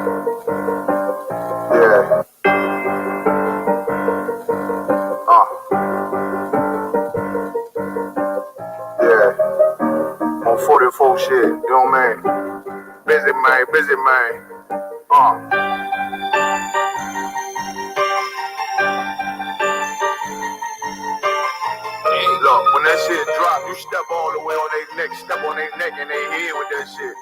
Yeah. Yeah. On 44 shit, you know what I mean? Busy man. Look, when that shit drop, you step all the way on their neck, step on their neck and they head with that shit.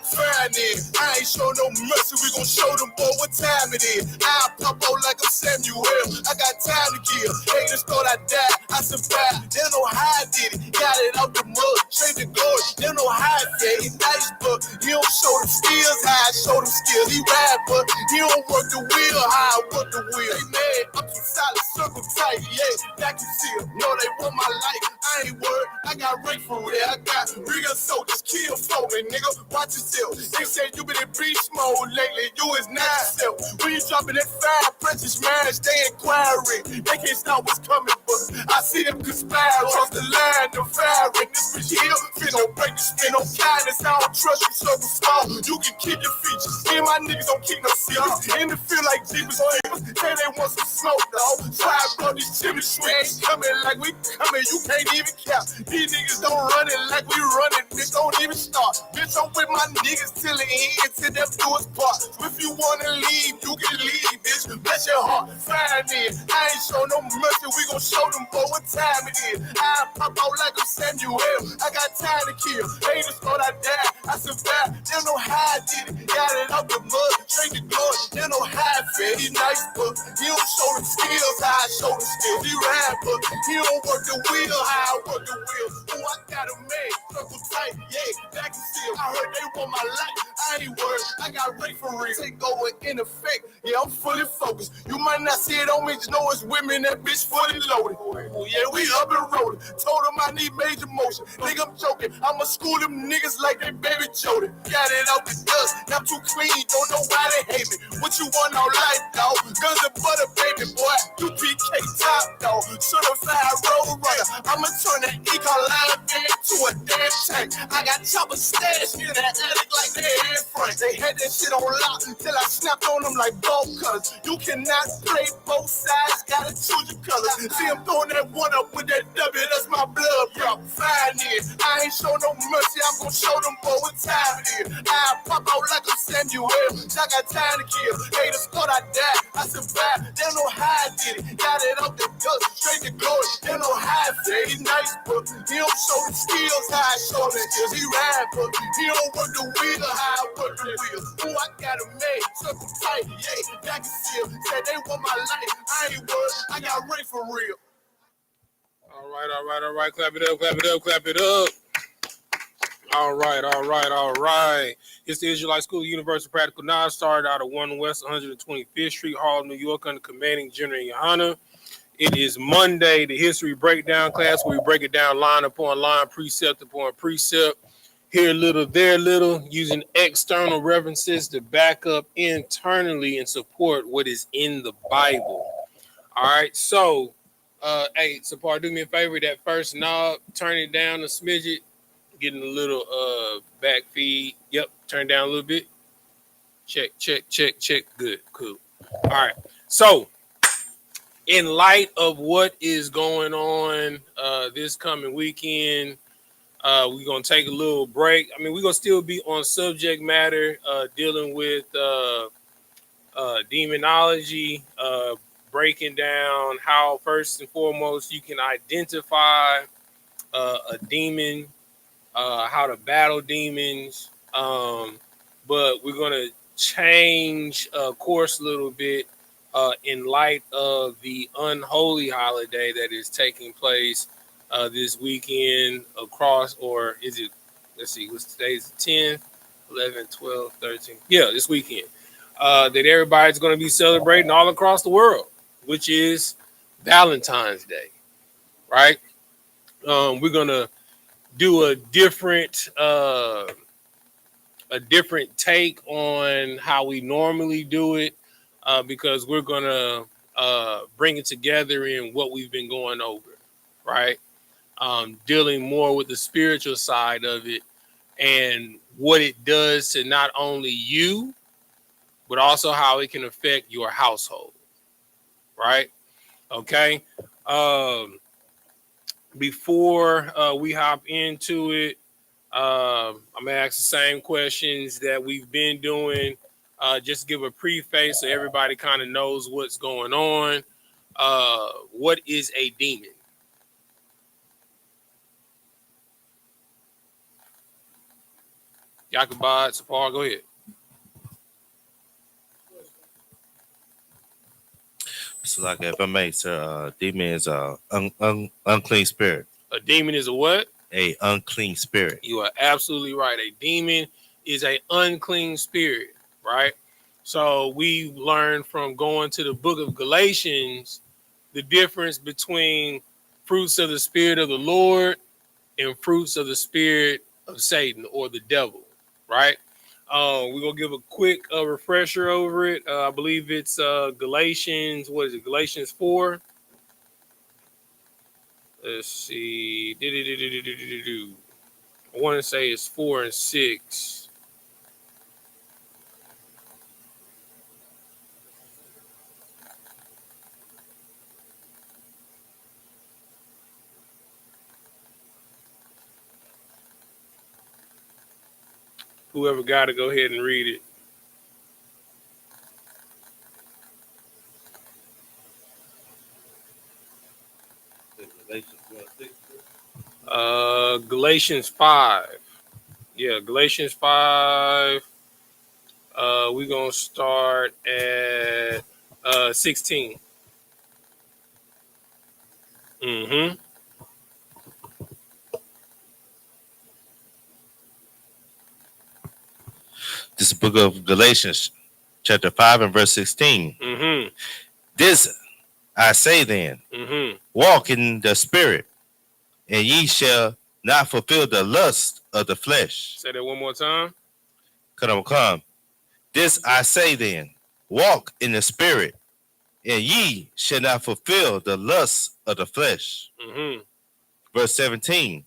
Friday, I ain't show no mercy, we gon' show them boy what time it is. I pop out like I'm Samuel, I got time to kill. Haters thought I died, I survived. They don't know how I did it, got it out the mud, straight to glory. They don't know how I did it, nice but he don't show them skills, how I show them skills. He ride but he don't work the wheel, how I work the wheel. They mad, I'm too solid, circle tight, yeah, vacuum seal. Know they want my life, I ain't worried, I got rank for real. I got real soldiers, kill for me, nigga, watch yourself. They said you been in beast mode lately, you is not yourself. When you dropping that fire, precious man, they inquiring. They can't stop what's coming, but I see them conspire. Cross the line, the firing. This bitch here, fit don't break the spin, no kindness. I don't trust you, circle small. You can keep your features. Me and my niggas don't keep no secrets. In the field like Jeepers Creepers. Say they want some smoke, though. Try to blow these chimney sweets. Coming like we coming, you can't even count. These niggas don't run it like we run it. Bitch, don't even start. Bitch, I'm with my niggas till the end, till them do us part. So if you wanna leave, you can leave, bitch. Bless your heart, find it. I ain't show no mercy, we gon' show them boy what time it is. I pop out like I'm Samuel, I got time to kill. Haters thought I died, I survived. They don't know how I did it, got it out the mud, straight to glory. They don't know how I feel. He nice, but he don't show them skills, how I show them skills. He ride, but he don't work the wheel, how I work the wheel. Oh, I got a man, circle tight, yeah, back and still. I heard they want my life, I ain't worried, I got rate for real. Take over in effect, yeah, I'm fully focused. You might not see it on me, just know it's women, that bitch fully loaded. Oh, yeah, we up and rolling. Told them I need major motion. Nigga, I'm joking, I'ma school them niggas like they baby Jody. Got it out the dust, I'm too clean, don't know why they hate me. What you want all life, dog? Guns and butter, baby boy. UPK top, dog. Certified road runner. I'ma turn that E-Line into a damn tank. I got chopper stash in that attic like they in front. They had that shit on lock until I snapped on them like bolt cutters. You cannot play both sides, gotta choose your colors. See, I'm throwing that one up with that W, that's my blood, bro. Fine it. I ain't show no mercy, I'm gonna show them boy what time it is. I pop out like I'm Samuel, I got time to kill. Haters thought I died, I survived. They don't know how I did it, got it up the dust, straight to glory. They don't know how I feel. He nice, but he don't show the skills, how I show them skills. He ride, but he don't work the wheel, how I work the wheel. Oh, I got a man, circle tight, yeah, back and still. Said they want my life, I ain't worried, I got rate for real. All right. Clap it up. All right. It's the Israelite School of Universal Practical Knowledge, started out of 1 West 125th Street, Harlem, New York, under commanding General YAHANNA. It is Monday, the history breakdown class, where we break it down line upon line, precept upon precept, here a little, there a little, using external references to back up internally and support what is in the Bible. All right, so, hey, Sapar, do me a favor, that first knob, turn it down a smidget, getting a little back feed. Yep, turn down a little bit. Check. Good, cool. All right, so, in light of what is going on this coming weekend, we're going to take a little break. I mean, we're going to still be on subject matter, dealing with demonology, breaking down how, first and foremost, you can identify a demon, how to battle demons. But we're going to change course a little bit in light of the unholy holiday that is taking place this weekend across, or is it, let's see, what's today's 10th, 11, 12, 13. Yeah, this weekend. That everybody's going to be celebrating all across the world, which is Valentine's Day, right? We're going to do a different take on how we normally do it, because we're going to bring it together in what we've been going over, right? Dealing more with the spiritual side of it and what it does to not only you, but also how it can affect your household, right? Okay. Before we hop into it, I'm gonna ask the same questions that we've been doing. Just give a preface so everybody kind of knows what's going on. What is a demon? Yakubad, Sapar, go ahead. So, like, if I may, sir, demon is a unclean spirit. A demon is a what? A unclean spirit. You are absolutely right. A demon is a unclean spirit, right? So we learned from going to the book of Galatians the difference between fruits of the spirit of the Lord and fruits of the spirit of Satan or the devil, right? We're gonna give a quick refresher over it. I believe it's Galatians. What is it? Galatians 4. Let's see. I want to say it's 4 and 6. Whoever got it, go ahead and read it. Galatians 5. Yeah, Galatians 5. We're gonna start at 16. Mm-hmm. This book of Galatians, chapter 5 and verse 16. Mm-hmm. This I say then, walk in the spirit, and ye shall not fulfill the lust of the flesh. Say that one more time. Come. This I say then, walk in the spirit, and ye shall not fulfill the lust of the flesh. Mm-hmm. Verse 17.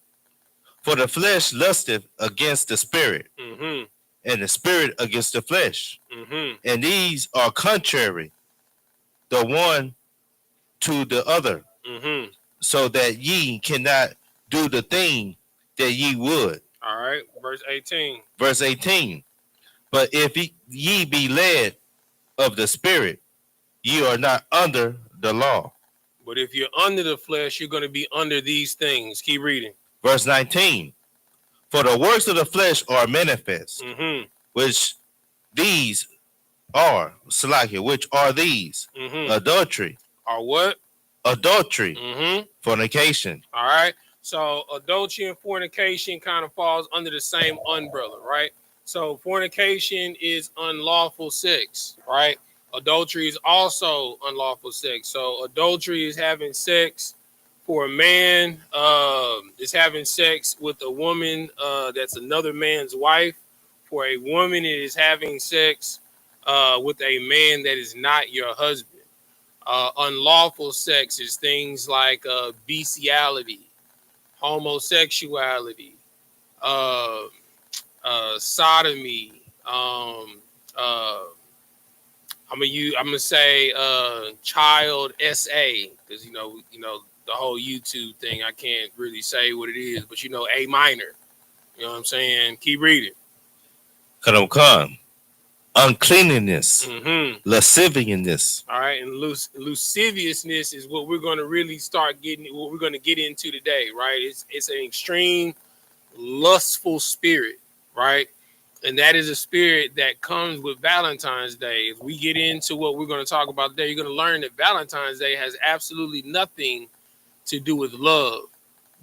For the flesh lusteth against the spirit, and the spirit against the flesh. And these are contrary, the one to the other, so that ye cannot do the thing that ye would. All right, verse 18. Verse 18. But if ye be led of the spirit, ye are not under the law. But if you're under the flesh, you're going to be under these things. Keep reading. Verse 19. For the works of the flesh are manifest, which these are, which are these, adultery. Are what? Adultery, fornication. All right. So adultery and fornication kind of falls under the same umbrella, right? So fornication is unlawful sex, right? Adultery is also unlawful sex. So adultery is having sex for a man, is having sex with a woman that's another man's wife. For a woman, it is having sex with a man that is not your husband. Unlawful sex is things like bestiality, homosexuality, sodomy. I'm gonna say child SA, because you know the whole YouTube thing. I can't really say what it is, but A minor. You know what I'm saying? Keep reading. Come. Uncleanness, lasciviousness. All right, and lasciviousness is what we're going to really start getting. What we're going to get into today, right? It's an extreme lustful spirit, right? And that is a spirit that comes with Valentine's Day. If we get into what we're going to talk about today, you're going to learn that Valentine's Day has absolutely nothing to do with love,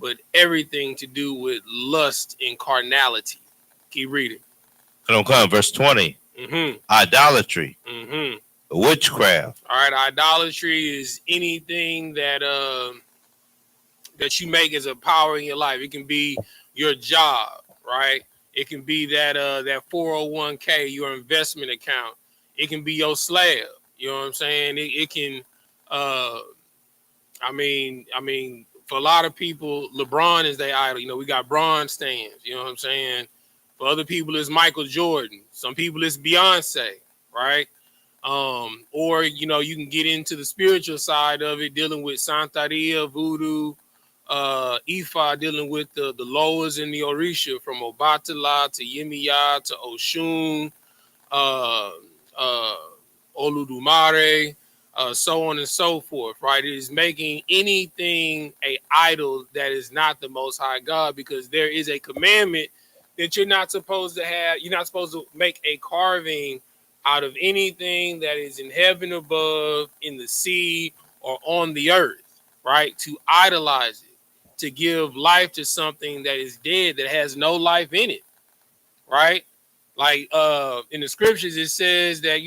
but everything to do with lust and carnality. Keep reading. Come. Verse 20. Idolatry, witchcraft. All right, idolatry is anything that that you make as a power in your life. It can be your job, right? It can be that that 401k, your investment account. It can be your slab. You know what I'm saying? It can. I mean, for a lot of people, LeBron is their idol. We got Bron stands. You know what I'm saying? For other people, it's Michael Jordan. Some people, it's Beyonce, right? Or you can get into the spiritual side of it, dealing with Santeria, voodoo, Ifa, dealing with the Loas and the Orisha, from Obatala to Yemiya to Oshun, Oludumare, so on and so forth, right? It is making anything a idol that is not the Most High God, because there is a commandment that you're not supposed to have. You're not supposed to make a carving out of anything that is in heaven above, in the sea, or on the earth, right? To idolize it, to give life to something that is dead, that has no life in it, right? Like in the scriptures, it says that,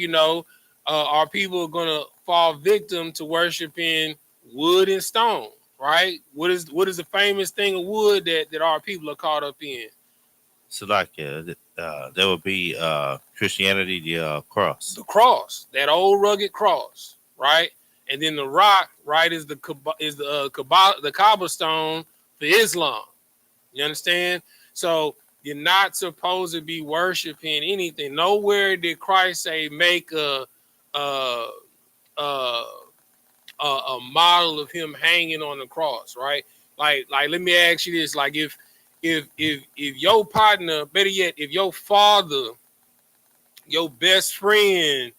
our people are going to fall victim to worshiping wood and stone, right? What is the famous thing of wood that our people are caught up in? So like there would be Christianity, the cross. The cross, that old rugged cross, right? And then the rock, right, is the cobblestone for Islam. You understand? So you're not supposed to be worshiping anything. Nowhere did Christ say make a model of him hanging on the cross, right? Like let me ask you this: like if your partner, better yet, if your father, your best friend,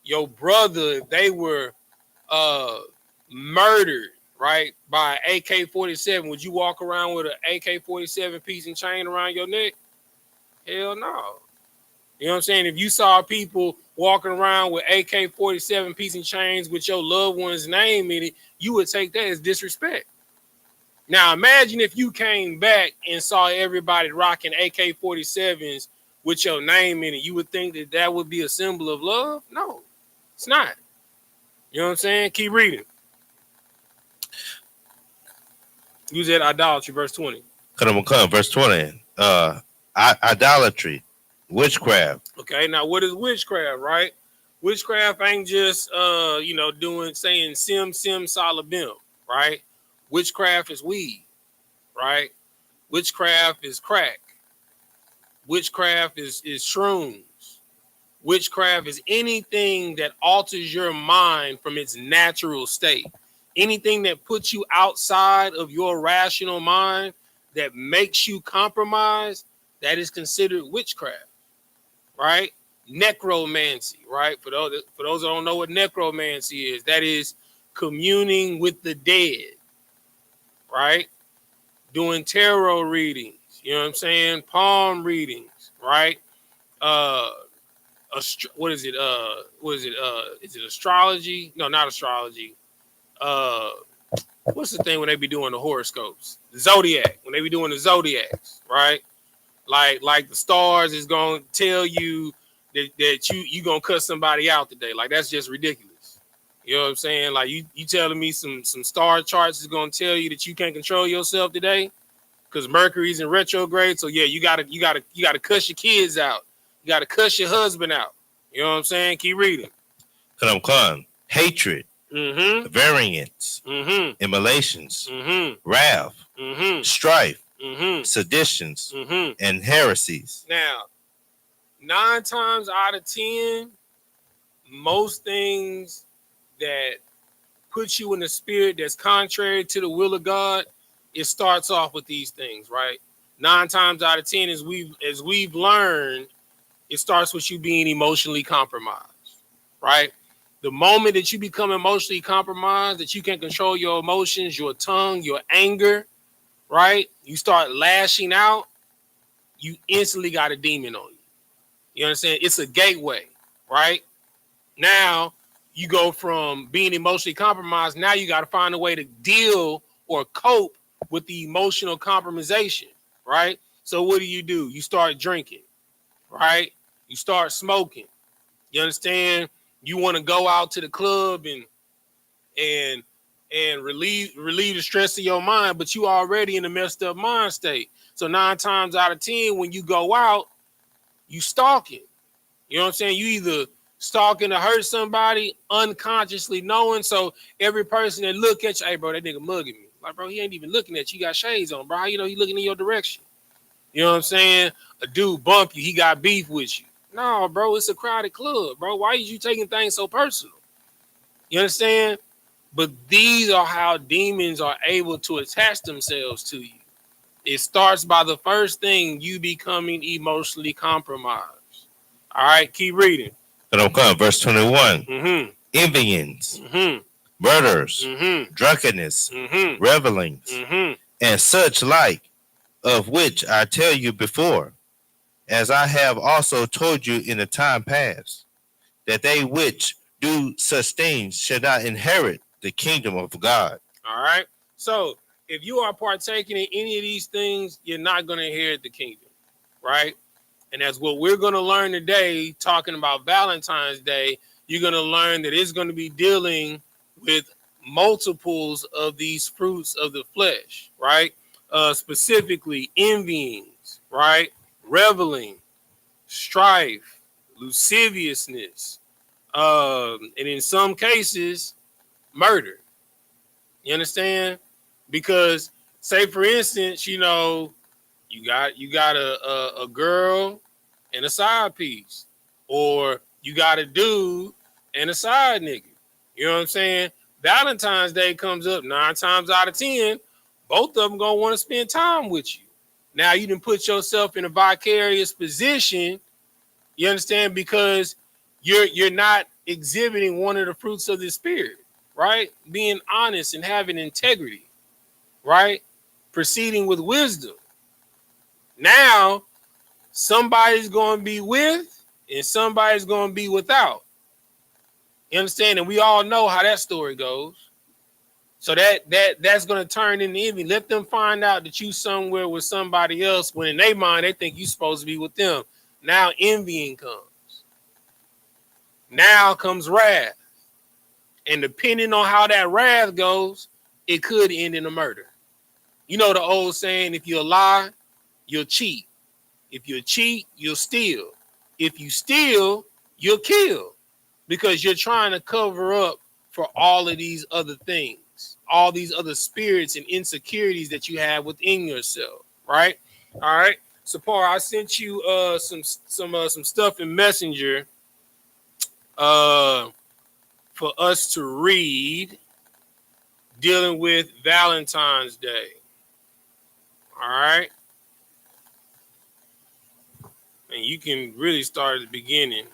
your brother, they were murdered, right, by an AK-47, would you walk around with an AK-47 piece and chain around your neck? Hell no. You know what I'm saying? If you saw people walking around with AK-47 piece and chains with your loved one's name in it, you would take that as disrespect. Now imagine if you came back and saw everybody rocking AK-47s with your name in it. You would think that would be a symbol of love? No, it's not. You know what I'm saying? Keep reading. Use that idolatry, verse 20. Verse 20. Idolatry, witchcraft. Okay, now what is witchcraft, right? Witchcraft ain't just saying sim salabim, right? Witchcraft is weed, right? Witchcraft is crack. Witchcraft is shrooms. Witchcraft is anything that alters your mind from its natural state. Anything that puts you outside of your rational mind, that makes you compromise, that is considered witchcraft, right? Necromancy, right? For those who don't know what necromancy is, that is communing with the dead, right? Doing tarot readings, you know what I'm saying? Palm readings, right? What is it? Is it astrology? No, not astrology. What's the thing when they be doing the horoscopes? The zodiac. When they be doing the zodiacs, right? Like the stars is gonna tell you that you gonna cut somebody out today. Like, that's just ridiculous. You know what I'm saying? Like you telling me some star charts is gonna tell you that you can't control yourself today because Mercury's in retrograde. So yeah, you gotta cuss your kids out. You gotta cuss your husband out. You know what I'm saying? Keep reading. Hatred, variance, immolations, wrath, strife, seditions, and heresies. Now, 9 times out of 10, most things that put you in a spirit that's contrary to the will of God, it starts off with these things, right? 9 times out of 10, as we've learned, it starts with you being emotionally compromised, right? The moment that you become emotionally compromised, that you can't control your emotions, your tongue, your anger, right? You start lashing out, you instantly got a demon on you. You understand? It's a gateway, right? Now you go from being emotionally compromised. Now you got to find a way to deal or cope with the emotional compromisation, right? So what do? You start drinking, right? You start smoking. You understand? You want to go out to the club and relieve the stress of your mind, but you already in a messed up mind state. So 9 times out of 10, when you go out, you stalking. You know what I'm saying? You either stalking to hurt somebody, unconsciously knowing. So every person that look at you, hey bro, that nigga mugging me. Like, bro, he ain't even looking at you. You got shades on, bro. How you know he looking in your direction? You know what I'm saying? A dude bump you, he got beef with you. No, bro, it's a crowded club, bro. Why are you taking things so personal? You understand? But these are how demons are able to attach themselves to you. It starts by the first thing, you becoming emotionally compromised. All right, keep reading. Verse 21. Mm-hmm. Envyings, Mm-hmm. murders, Mm-hmm. drunkenness, Mm-hmm. revelings, Mm-hmm. and such like, of which I tell you before, as I have also told you in the time past, that they which do such things shall not inherit the kingdom of God. All right. So if you are partaking in any of these things, you're not going to inherit the kingdom, right? And that's what we're going to learn today, talking about Valentine's Day. You're going to learn that it's going to be dealing with multiples of these fruits of the flesh, right? Specifically envyings, right? Reveling, strife, lasciviousness, and in some cases, murder. You understand? Because, say for instance, you know, you got a girl and a side piece, or you got a dude and a side nigga. You know what I'm saying? Valentine's Day comes up 9 times out of 10. Both of them gonna want to spend time with you. Now you done put yourself in a vicarious position. You understand? Because you're not exhibiting one of the fruits of the spirit, right? Being honest and having integrity, right? Proceeding with wisdom. Now somebody's going to be with and somebody's going to be without. You understand? And we all know how that story goes. So that's going to turn into envy. Let them find out that you somewhere with somebody else when in their mind they think you're supposed to be with them. Now envying comes. Now comes wrath. And depending on how that wrath goes, it could end in a murder. You know the old saying, if you lie, you'll cheat. If you cheat, you'll steal. If you steal, you'll kill, because you're trying to cover up for all of these other things, all these other spirits and insecurities that you have within yourself, right? All right. So, Paul, I sent you some stuff in Messenger for us to read dealing with Valentine's Day. All right. And you can really start at the beginning.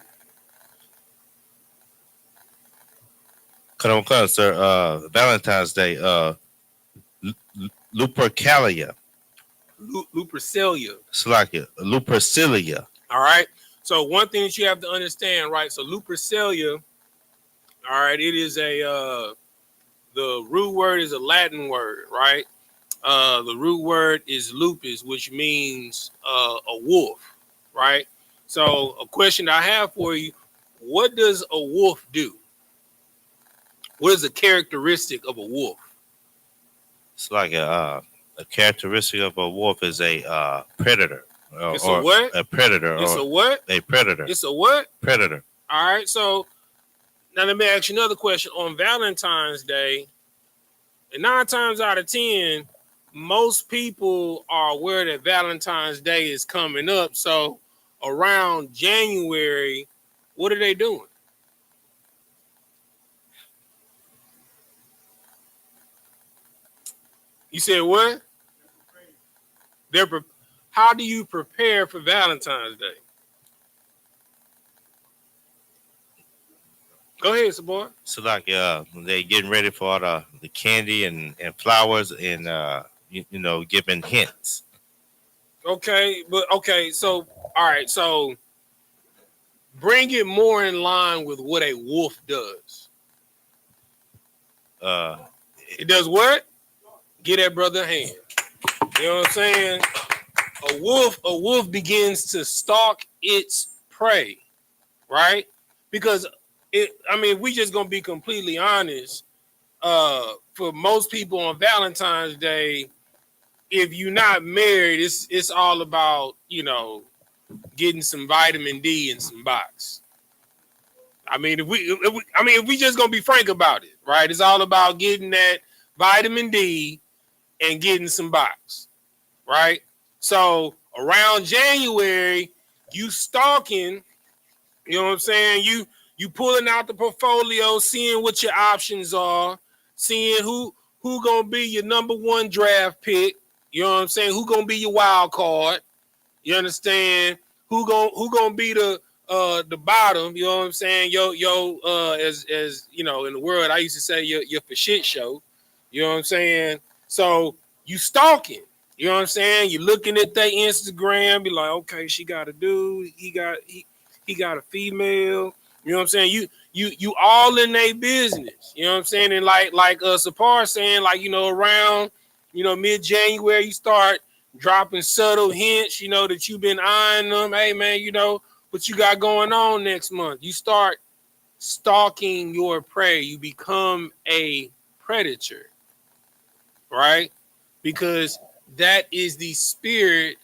Come on, sir. Valentine's Day. Lupercalia. Lupercalia. Slakia. Lupercilia. All right. So one thing that you have to understand, right? So Lupercalia, all right, it is the root word is a Latin word, right? The root word is lupus, which means a wolf, right? So a question I have for you, what does a wolf do? What is a characteristic of a wolf? It's like a characteristic of a wolf is a predator. It's a what? A predator. It's a what? A predator. It's a what? Predator. All right. So now let me ask you another question. On Valentine's Day, and 9 times out of 10, most people are aware that Valentine's Day is coming up. So around January, what are they doing? You said what? How do you prepare for Valentine's Day? Go ahead, Sabor. So like they getting ready for all the candy and flowers and you know, giving hints. Okay, so all right, so bring it more in line with what a wolf does. It does what? Get that brother a hand. You know what I'm saying? A wolf begins to stalk its prey, right? Because if we just gonna be completely honest, for most people on Valentine's Day, if you're not married, it's all about, you know, getting some vitamin D and some box. If we just gonna be frank about it, right? It's all about getting that vitamin D and getting some box, right? So around January, you stalking You know what I'm saying? You pulling out the portfolio, seeing what your options are, seeing who gonna be your number one draft pick. You know what I'm saying? Who gonna be your wild card? You understand? Who gonna be the bottom? You know what I'm saying? As you know, in the world, I used to say your for shit show. You know what I'm saying? So you stalking. You know what I'm saying? You looking at their Instagram, be like, okay, she got a dude, he got a female. You know what I'm saying? You all in their business. You know what I'm saying? And like Sapar saying, like, you know, around, you know, mid-January, you start dropping subtle hints, you know, that you've been eyeing them. Hey man, you know what you got going on next month. You start stalking your prey. You become a predator, right? Because that is the spirit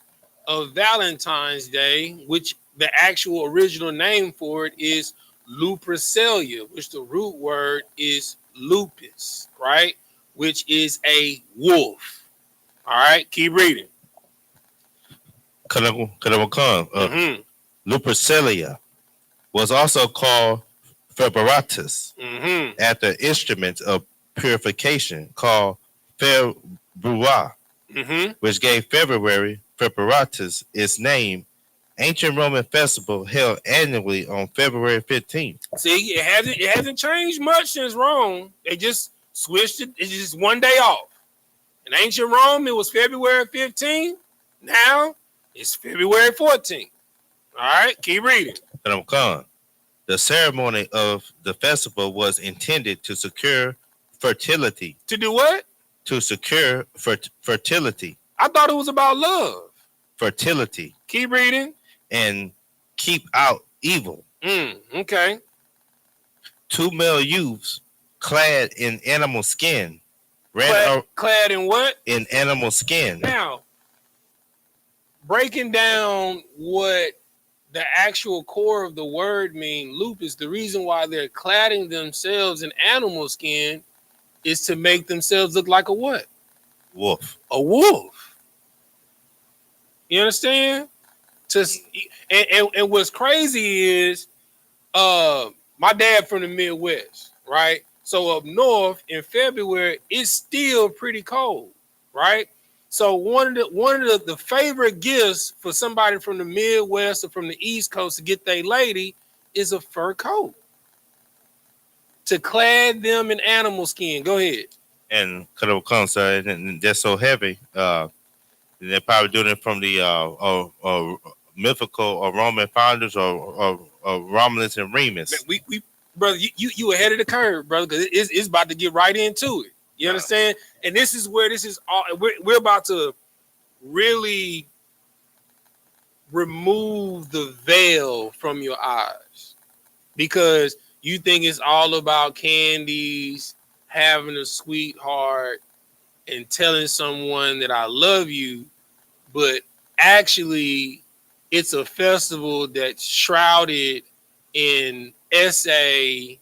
of Valentine's Day, which the actual original name for it is lupercalia, which the root word is lupus, right? Which is a wolf. All right, keep reading. Lupercalia was also called febratus after instruments of purification called februar, which gave February febratus its name. Ancient Roman festival held annually on February 15th. See, it hasn't changed much since Rome. They just switched it. It's just one day off. In ancient Rome, it was February 15th. Now it's February 14th. All right, keep reading. The ceremony of the festival was intended to secure fertility. To do what? To secure fertility. I thought it was about love. Fertility. Keep reading. And keep out evil. Okay. 2 male youths clad in animal skin. Clad in what? In animal skin. Now, breaking down what the actual core of the word mean, lupus, the reason why they're cladding themselves in animal skin is to make themselves look like a what? Wolf. A wolf. You understand? And what's crazy is my dad from the Midwest, right? So up north in February, it's still pretty cold, right? So one of the favorite gifts for somebody from the Midwest or from the East Coast to get their lady is a fur coat to clad them in animal skin. Go ahead. And and they're so heavy. They're probably doing it from the mythical or Roman founders or Romulus and Remus. We brother, you ahead of the curve, brother, because it's about to get right into it. You understand? And this is where this is all. We're about to really remove the veil from your eyes, because you think it's all about candies, having a sweetheart, and telling someone that I love you, but actually it's a festival that's shrouded in essay,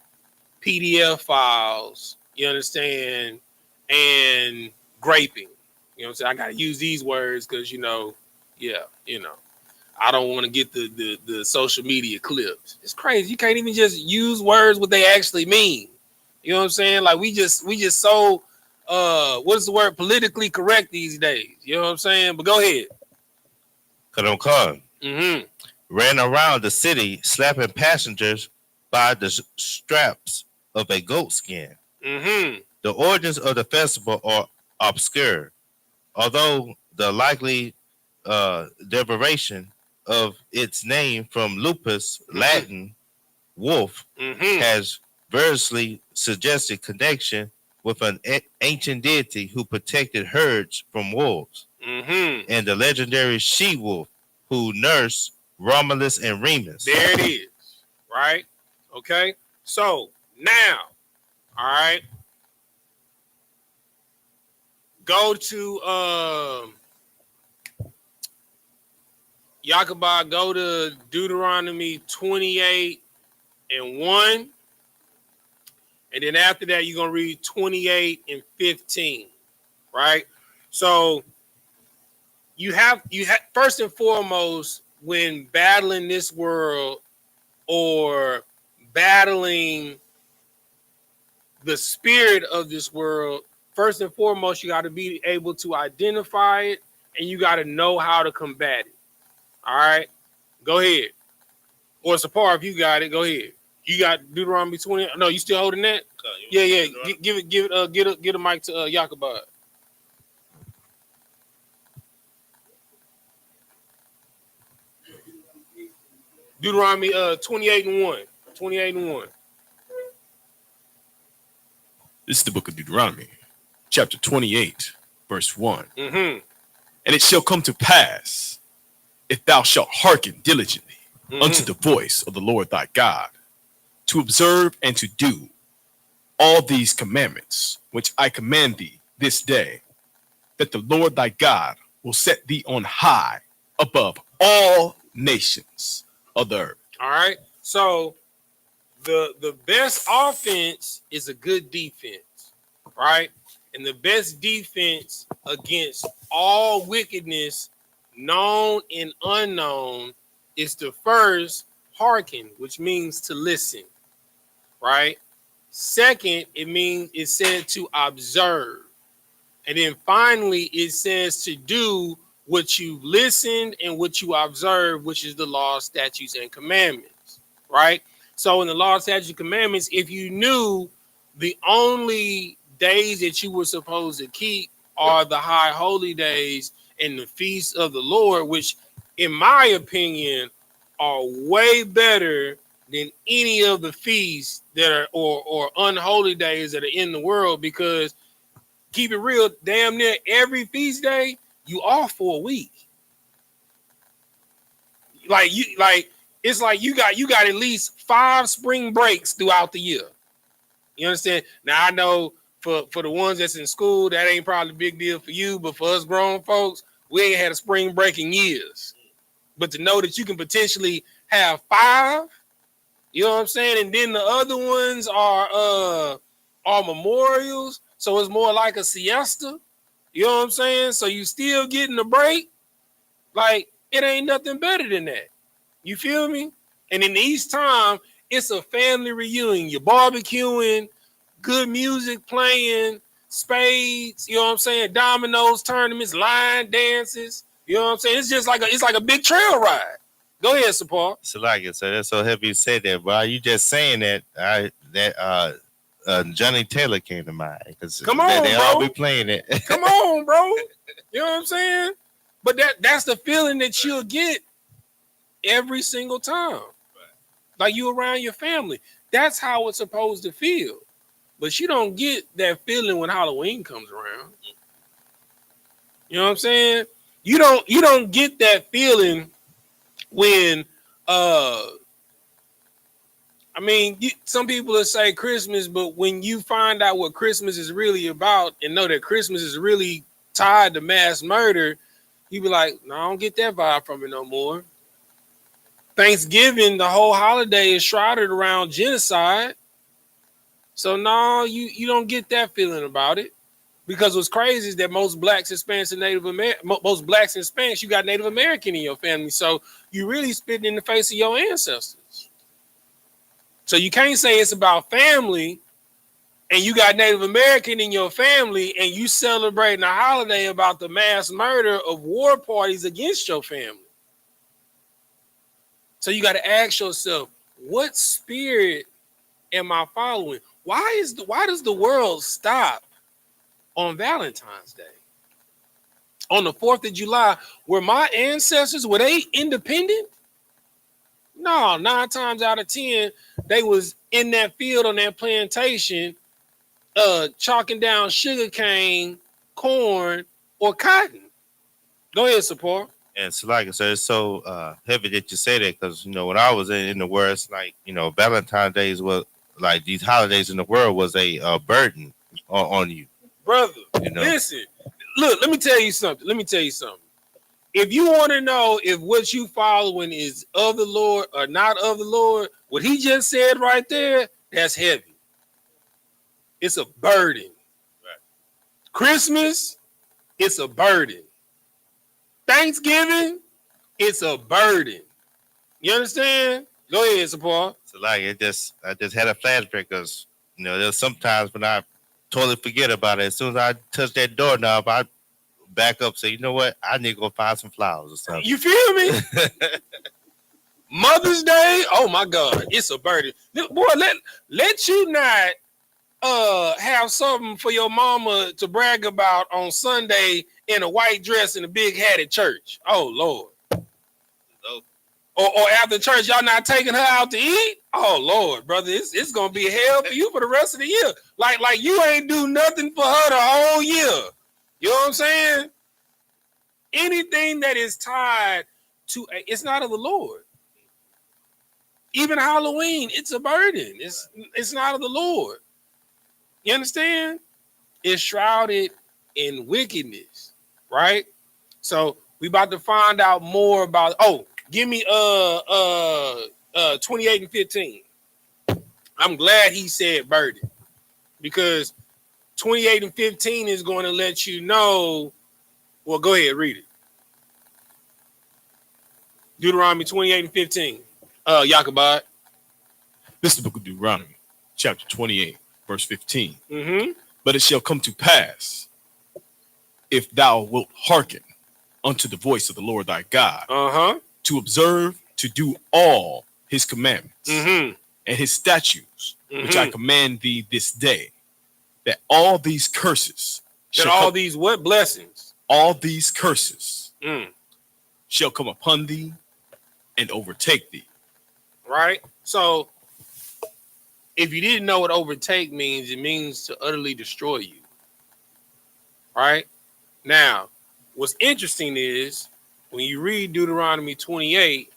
PDF files, you understand, and graping. You know what I'm saying? I gotta use these words because I don't want to get the social media clips. It's crazy. You can't even just use words what they actually mean. You know what I'm saying? Like we just so what is the word? Politically correct these days. You know what I'm saying? But go ahead. Ran around the city slapping passengers by the straps of a goat skin. The origins of the festival are obscure, although the likely derivation of its name from lupus, Latin wolf, has variously suggested connection with an ancient deity who protected herds from wolves, and the legendary she-wolf who nursed Romulus and Remus. There it is, right? Okay, so now, all right, go to Yakaba, go to Deuteronomy 28:1. And then after that, you're going to read 28:15, right? So you have first and foremost, when battling this world or battling the spirit of this world, first and foremost, you got to be able to identify it, and you got to know how to combat it. All right, go ahead. Or Sapar, if you got it, go ahead. You got Deuteronomy 20. No, you still holding that? Yeah. Get a mic to Yakubad. Deuteronomy 28 and 1. 28 and 1. This is the book of Deuteronomy, chapter 28, verse 1. Mm-hmm. And it shall come to pass, if thou shalt hearken diligently unto the voice of the Lord thy God, to observe and to do all these commandments which I command thee this day, that the Lord thy God will set thee on high above all nations of the earth. All right. So the best offense is a good defense, right? And the best defense against all wickedness, known and unknown, is to first hearken, which means to listen, right? Second, it said to observe. And then finally, it says to do what you've listened and what you observe, which is the law, statutes, and commandments, right? So in the law, statutes, and commandments, if you knew the only days that you were supposed to keep are the high holy days and the feasts of the Lord, which in my opinion are way better than any of the feasts that are or unholy days that are in the world, because keep it real, damn near every feast day you off for a week. It's like you got at least 5 spring breaks throughout the year. You understand? Now I know for the ones that's in school, that ain't probably a big deal for you, but for us grown folks, we ain't had a spring break in years. But to know that you can potentially have 5, you know what I'm saying? And then the other ones are memorials, so it's more like a siesta. You know what I'm saying? So you still getting a break. Like, it ain't nothing better than that. You feel me? And in each time, it's a family reunion. You're barbecuing, good music playing, spades, you know what I'm saying? Dominoes, tournaments, line dances. You know what I'm saying? It's just like a big trail ride. Go ahead, Sapar. So like it, so that's so heavy you said that, bro. You just saying that Johnny Taylor came to mind, because Come on, they bro. all be playing it. Come on, bro. You know what I'm saying? But that's the feeling that you'll get every single time. Like you around your family. That's how it's supposed to feel. But you don't get that feeling when Halloween comes around. You know what I'm saying? You don't get that feeling when some people will say Christmas, but when you find out what Christmas is really about and know that Christmas is really tied to mass murder, you be like, no, I don't get that vibe from it no more. Thanksgiving, the whole holiday is shrouded around genocide. So no, you don't get that feeling about it. Because what's crazy is that most blacks, Hispanics, and most blacks and Hispanics, you got Native American in your family. So you really spitting in the face of your ancestors. So you can't say it's about family and you got Native American in your family and you celebrating a holiday about the mass murder of war parties against your family. So you got to ask yourself, what spirit am I following? Why does the world stop on Valentine's Day? On the 4th of July, were my ancestors, were they independent? No, 9 times out of 10, they was in that field on that plantation, chalking down sugarcane, corn, or cotton. Go ahead, Sapar. And so like I said, it's so heavy that you say that, because when I was in the world, it's like Valentine's Days was like these holidays in the world was a burden on you, brother. Listen, look, let me tell you something. If you want to know if what you following is of the Lord or not of the Lord, what he just said right there, that's heavy. It's a burden. Right. Christmas, it's a burden. Thanksgiving, it's a burden. You understand? Go ahead, support. So like I just had a flashback because there's sometimes when I totally forget about it. As soon as I touch that doorknob, I back up, say, you know what? I need to go find some flowers or something. You feel me? Mother's Day. Oh my God, it's a burden. Boy, let you not have something for your mama to brag about on Sunday in a white dress and a big hat at church. Oh Lord. Or after church, y'all not taking her out to eat? Oh Lord, brother, it's gonna be hell for you for the rest of the year. Like you ain't do nothing for her the whole year. You know what I'm saying? Anything that is tied to it's not of the Lord. Even Halloween, it's a burden. It's not of the Lord. You understand? It's shrouded in wickedness, right? So we about to find out more about. Oh, give me 28 and 15. I'm glad he said burden because 28 and 15 is going to let you know. Well, go ahead, read it. Deuteronomy 28 and 15. Yakabad. This is the book of Deuteronomy, chapter 28, verse 15. Mm-hmm. But it shall come to pass, if thou wilt hearken unto the voice of the Lord thy God, to observe to do all his commandments and his statutes, which I command thee this day, that all these curses these what blessings? All these curses shall come upon thee and overtake thee. Right? So if you didn't know what overtake means, it means to utterly destroy you. Right? Now, what's interesting is when you read Deuteronomy 28,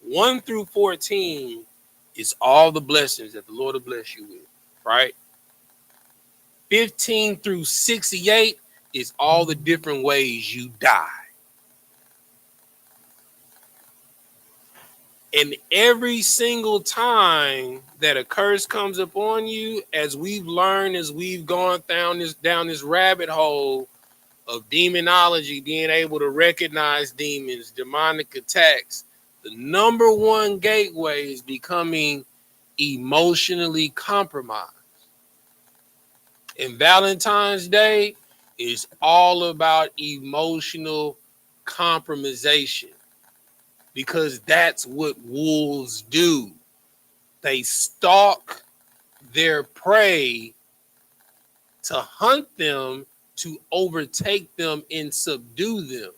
1 through 14 is all the blessings that the Lord will bless you with. Right? 15 through 68 is all the different ways you die. And every single time that a curse comes upon you, as we've learned, as we've gone down this rabbit hole of demonology, being able to recognize demons, demonic attacks, the number one gateway is becoming emotionally compromised. And Valentine's Day is all about emotional compromisation. Because that's what wolves do. They stalk their prey to hunt them, to overtake them and subdue them,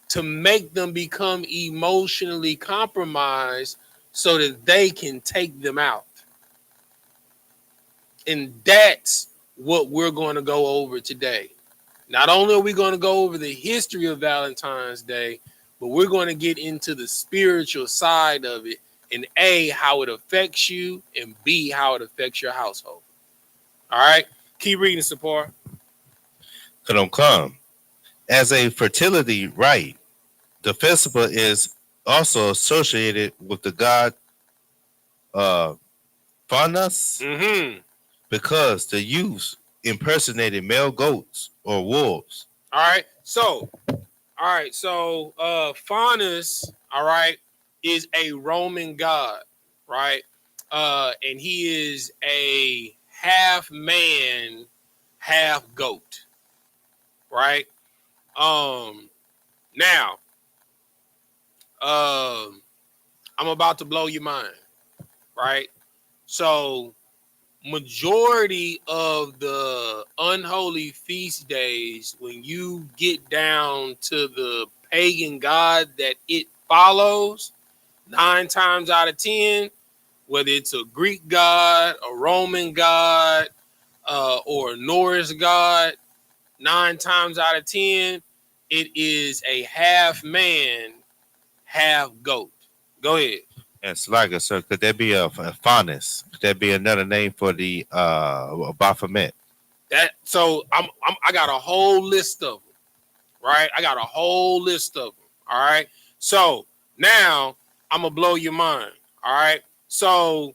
to make them become emotionally compromised so that they can take them out. And that's what we're going to go over today. Not only are we going to go over the history of Valentine's Day, but we're going to get into the spiritual side of it, and A, how it affects you, and B, how it affects your household. All right? Keep reading, Sapar. Come. As a fertility rite, the festival is also associated with the god Faunus, because the youths impersonated male goats or wolves. All right, so Faunus, all right, is a Roman god, right? And he is a half man, half goat, right? Now, I'm about to blow your mind, right? So, majority of the unholy feast days, when you get down to the pagan god that it follows, 9 times out of 10, whether it's a Greek god, a Roman god, or a Norse god, 9 times out of 10, it is a half man, half goat. Go ahead. Yes, like it, sir. Could there be a Faunus? Could there be another name for the Baphomet? I got a whole list of them, right? I got a whole list of them. All right. So now I'm gonna blow your mind. All right. So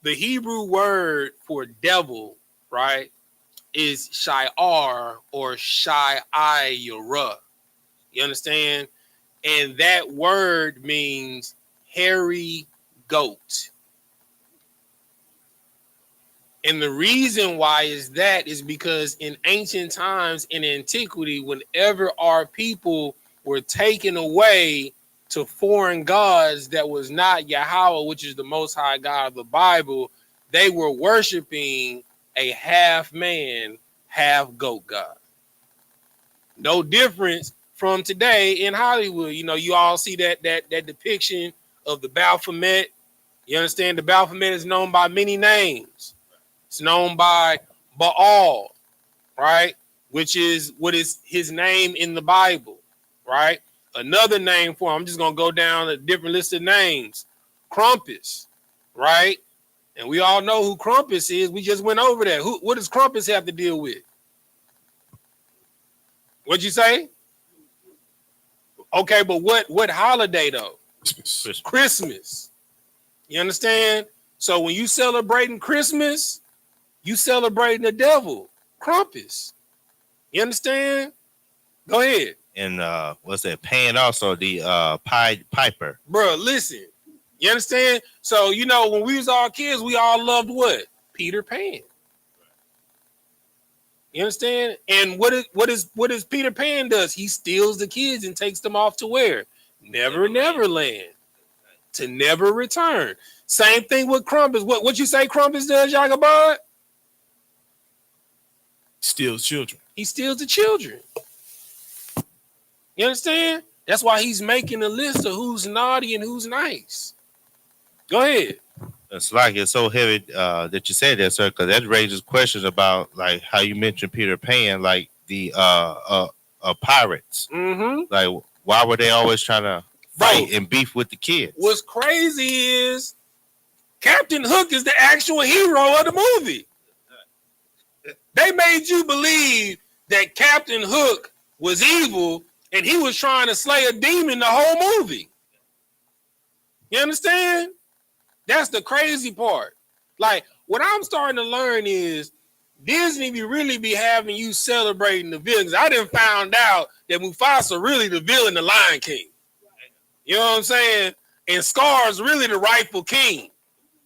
the Hebrew word for devil, right, is Shi'ar or Shai-Yara. You understand? And that word means hairy goat. And the reason why is because in ancient times, in antiquity, whenever our people were taken away to foreign gods that was not Yahweh, which is the most high God of the Bible, they were worshiping a half man, half goat God. No difference from today in Hollywood. You know, you all see that depiction of the Baphomet. You understand? The Baphomet is known by many names. It's known by Baal, right? Which is what is his name in the Bible, right? Another name for him, I'm just going to go down a different list of names. Krampus, right? And we all know who Krampus is. We just went over that. What does Krampus have to deal with? What'd you say? Okay, but what holiday though? Christmas. You understand? So when you celebrating Christmas, you celebrating the devil, Krampus. You understand? Go ahead. And what's that? Pan also the Piper. Bro, listen. You understand? So you know when we was all kids, we all loved what? Peter Pan. You understand? And what is Peter Pan does? He steals the kids and takes them off to where? Neverland. To never return. Same thing with Krampus. What you say Krampus does, Yagabad? Steals children. He steals the children. You understand? That's why he's making a list of who's naughty and who's nice. Go ahead. It's like it's so heavy that you said that, sir, because that raises questions about like how you mentioned Peter Pan, like the pirates. Mm-hmm. Like, why were they always trying to fight and beef with the kids? What's crazy is Captain Hook is the actual hero of the movie. They made you believe that Captain Hook was evil and he was trying to slay a demon the whole movie. You understand? That's the crazy part. Like, what I'm starting to learn is Disney really be having you celebrating the villains. I done found out that Mufasa really the villain, the Lion King. You know what I'm saying? And Scar's really the rightful king.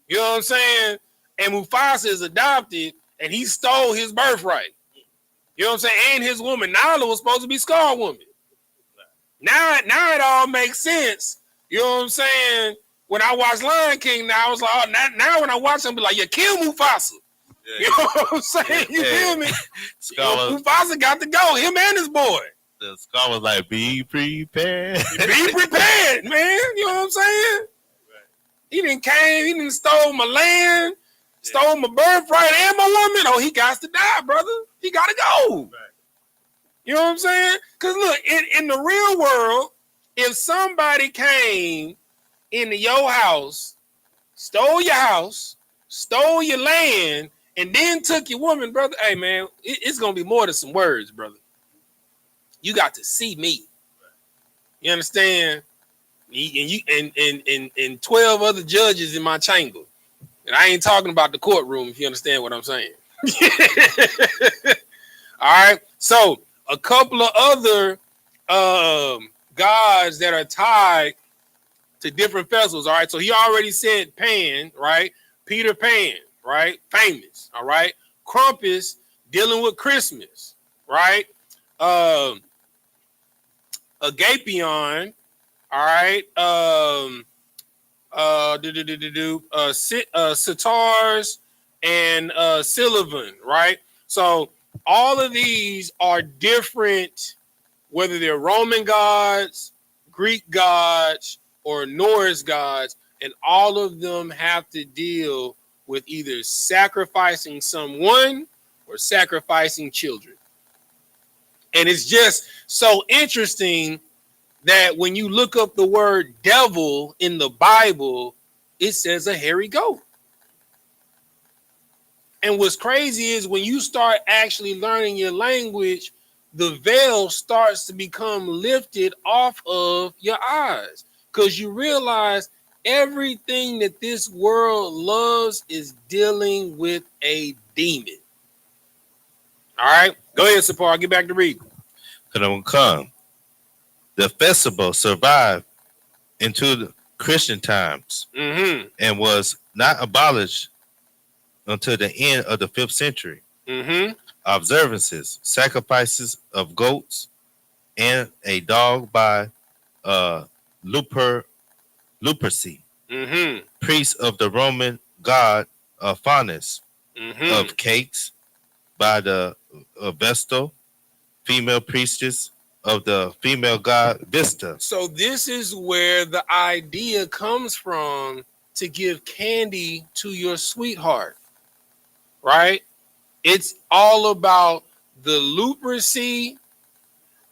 You know what I'm saying? And Mufasa is adopted and he stole his birthright. You know what I'm saying? And his woman, Nala, was supposed to be Scar woman. Now it all makes sense. You know what I'm saying? When I watch Lion King now, I was like, oh, now when I watch him, be like, you kill Mufasa. Yeah. You know what I'm saying? You feel me? Mufasa got to go, him and his boy. The Scar was like, be prepared. Be prepared, man. You know what I'm saying? Right. He didn't stole my land, stole my birthright and my woman. Oh, he got to die, brother. He got to go. Right. You know what I'm saying? Because look, in the real world, if somebody came into your house, stole your house, stole your land, and then took your woman, brother, hey, man, it's going to be more than some words, brother. You got to see me. You understand? And 12 other judges in my chamber. And I ain't talking about the courtroom, if you understand what I'm saying. All right. So a couple of other gods that are tied to different festivals. All right. So he already said Pan, right? Peter Pan, right? Famous. All right. Krampus dealing with Christmas, right? Agapion, all right. Sitars and Sylvan, right? So all of these are different, whether they're Roman gods, Greek gods, or Norse gods, and all of them have to deal with either sacrificing someone or sacrificing children. And it's just so interesting that when you look up the word devil in the Bible, it says a hairy goat. And what's crazy is when you start actually learning your language, the veil starts to become lifted off of your eyes, because you realize everything that this world loves is dealing with a demon. All right, go ahead, Sapar. I'll get back to reading. The festival survived into the Christian times and was not abolished until the end of the 5th century. Observances, sacrifices of goats and a dog by Luperci, priest of the Roman god Faunus, of cakes by the Vestal, female priestess of the female god Vista. So this is where the idea comes from to give candy to your sweetheart, right? It's all about the Luperci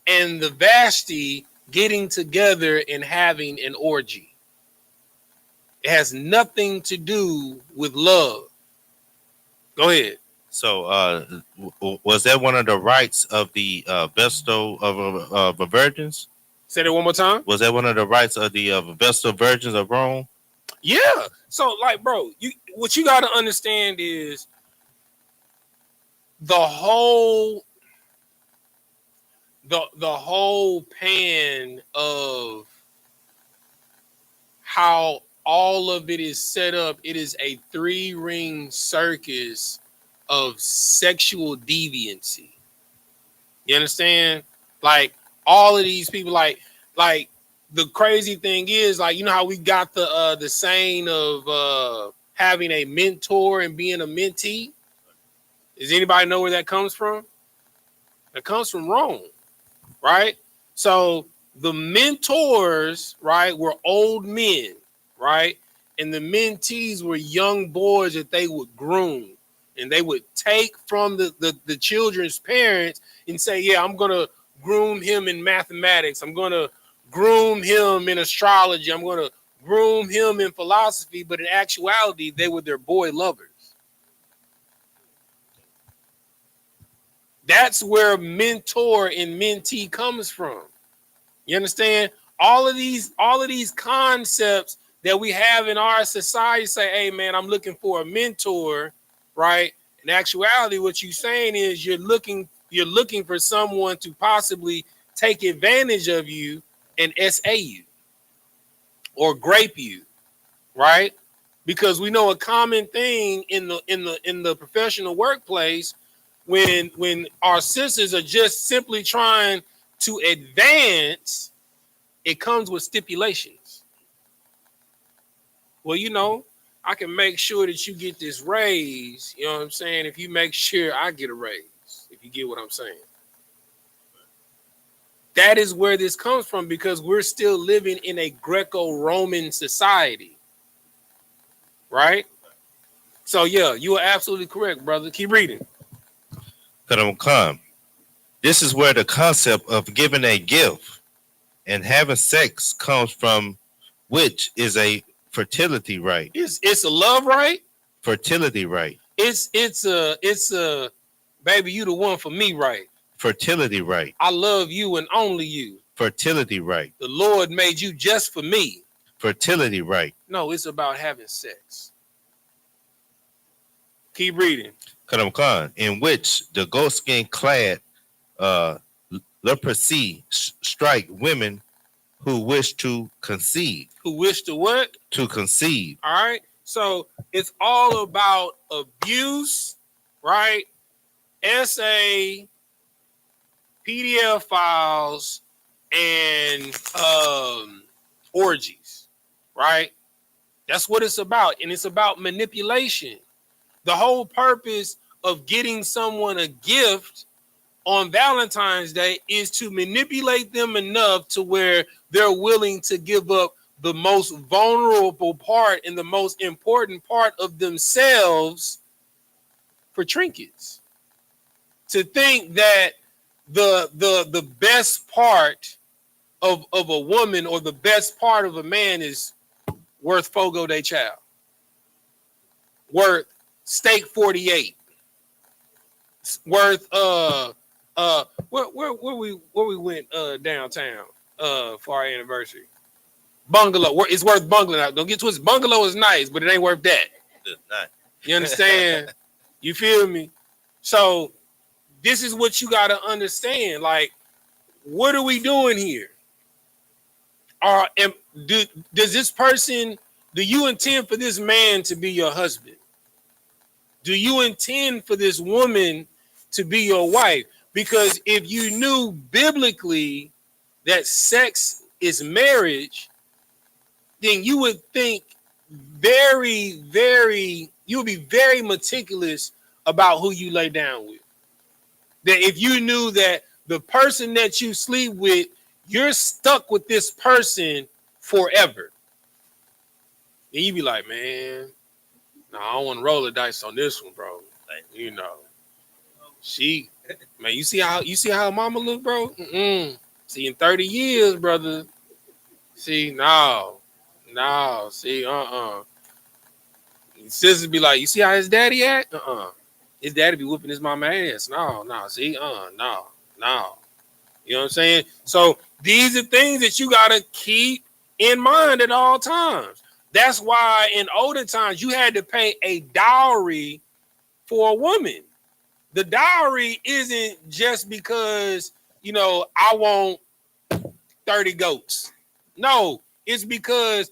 and the Vashti getting together and having an orgy. It has nothing to do with love. Go ahead. So, was that one of the rites of the Vestal of virgins? Say that one more time. Was that one of the rites of the Vestal virgins of Rome? Yeah. So, like, bro, what you got to understand is the whole pan of how all of it is set up. It is a 3-ring circus of sexual deviancy. You understand? Like all of these people, like the crazy thing is, like, you know how we got the saying of having a mentor and being a mentee? Does anybody know where that comes from? That comes from Rome, right? So the mentors, right, were old men, right? And the mentees were young boys that they would groom. And they would take from the children's parents and say, yeah, I'm going to groom him in mathematics. I'm going to groom him in astrology. I'm going to groom him in philosophy. But in actuality, they were their boy lovers. That's where mentor and mentee comes from. You understand? All of these concepts that we have in our society say, hey, man, I'm looking for a mentor, right? In actuality, what you're saying is you're looking for someone to possibly take advantage of you and SA you or grape you, right? Because we know a common thing in the professional workplace when our sisters are just simply trying to advance, it comes with stipulations. Well, you know, I can make sure that you get this raise, you know what I'm saying, if you make sure I get a raise, if you get what I'm saying. That is where this comes from, because we're still living in a Greco-Roman society, right? So, yeah, you are absolutely correct, brother. Keep reading. This is where the concept of giving a gift and having sex comes from, which is a fertility rite. It's a love rite. Fertility rite. It's a baby, you the one for me, right? Fertility rite. I love you and only you. Fertility rite. The Lord made you just for me. Fertility rite. No, it's about having sex. Keep reading. In which the goatskin clad leprosy strike women who wish to conceive. Who wish to what? To conceive. All right. So it's all about abuse, right? SA, PDF files, and orgies, right? That's what it's about. And it's about manipulation. The whole purpose of getting someone a gift on Valentine's Day is to manipulate them enough to where they're willing to give up the most vulnerable part and the most important part of themselves for trinkets. To think that the best part of a woman or the best part of a man is worth Fogo de Chao, worth steak 48, worth where we went downtown for our anniversary. Bungalow. It's worth bungalow. Don't get twisted. Bungalow is nice, but it ain't worth that. You understand? You feel me? So this is what you got to understand. Like, what are we doing here? does this person, do you intend for this man to be your husband? Do you intend for this woman to be your wife? Because if you knew biblically that sex is marriage, then you would think you would be very meticulous about who you lay down with. That if you knew that the person that you sleep with, you're stuck with this person forever, then you'd be like, man, no, I don't want to roll the dice on this one, bro. Like, you know, man, you see how mama look, bro? See, in 30 years, brother. See, no. See, Sisters be like, you see how his daddy act? His daddy be whooping his mama ass. No. See, no. You know what I'm saying? So these are things that you gotta keep in mind at all times. That's why in older times you had to pay a dowry for a woman. The dowry isn't just because, you know, I want 30 goats. No, it's because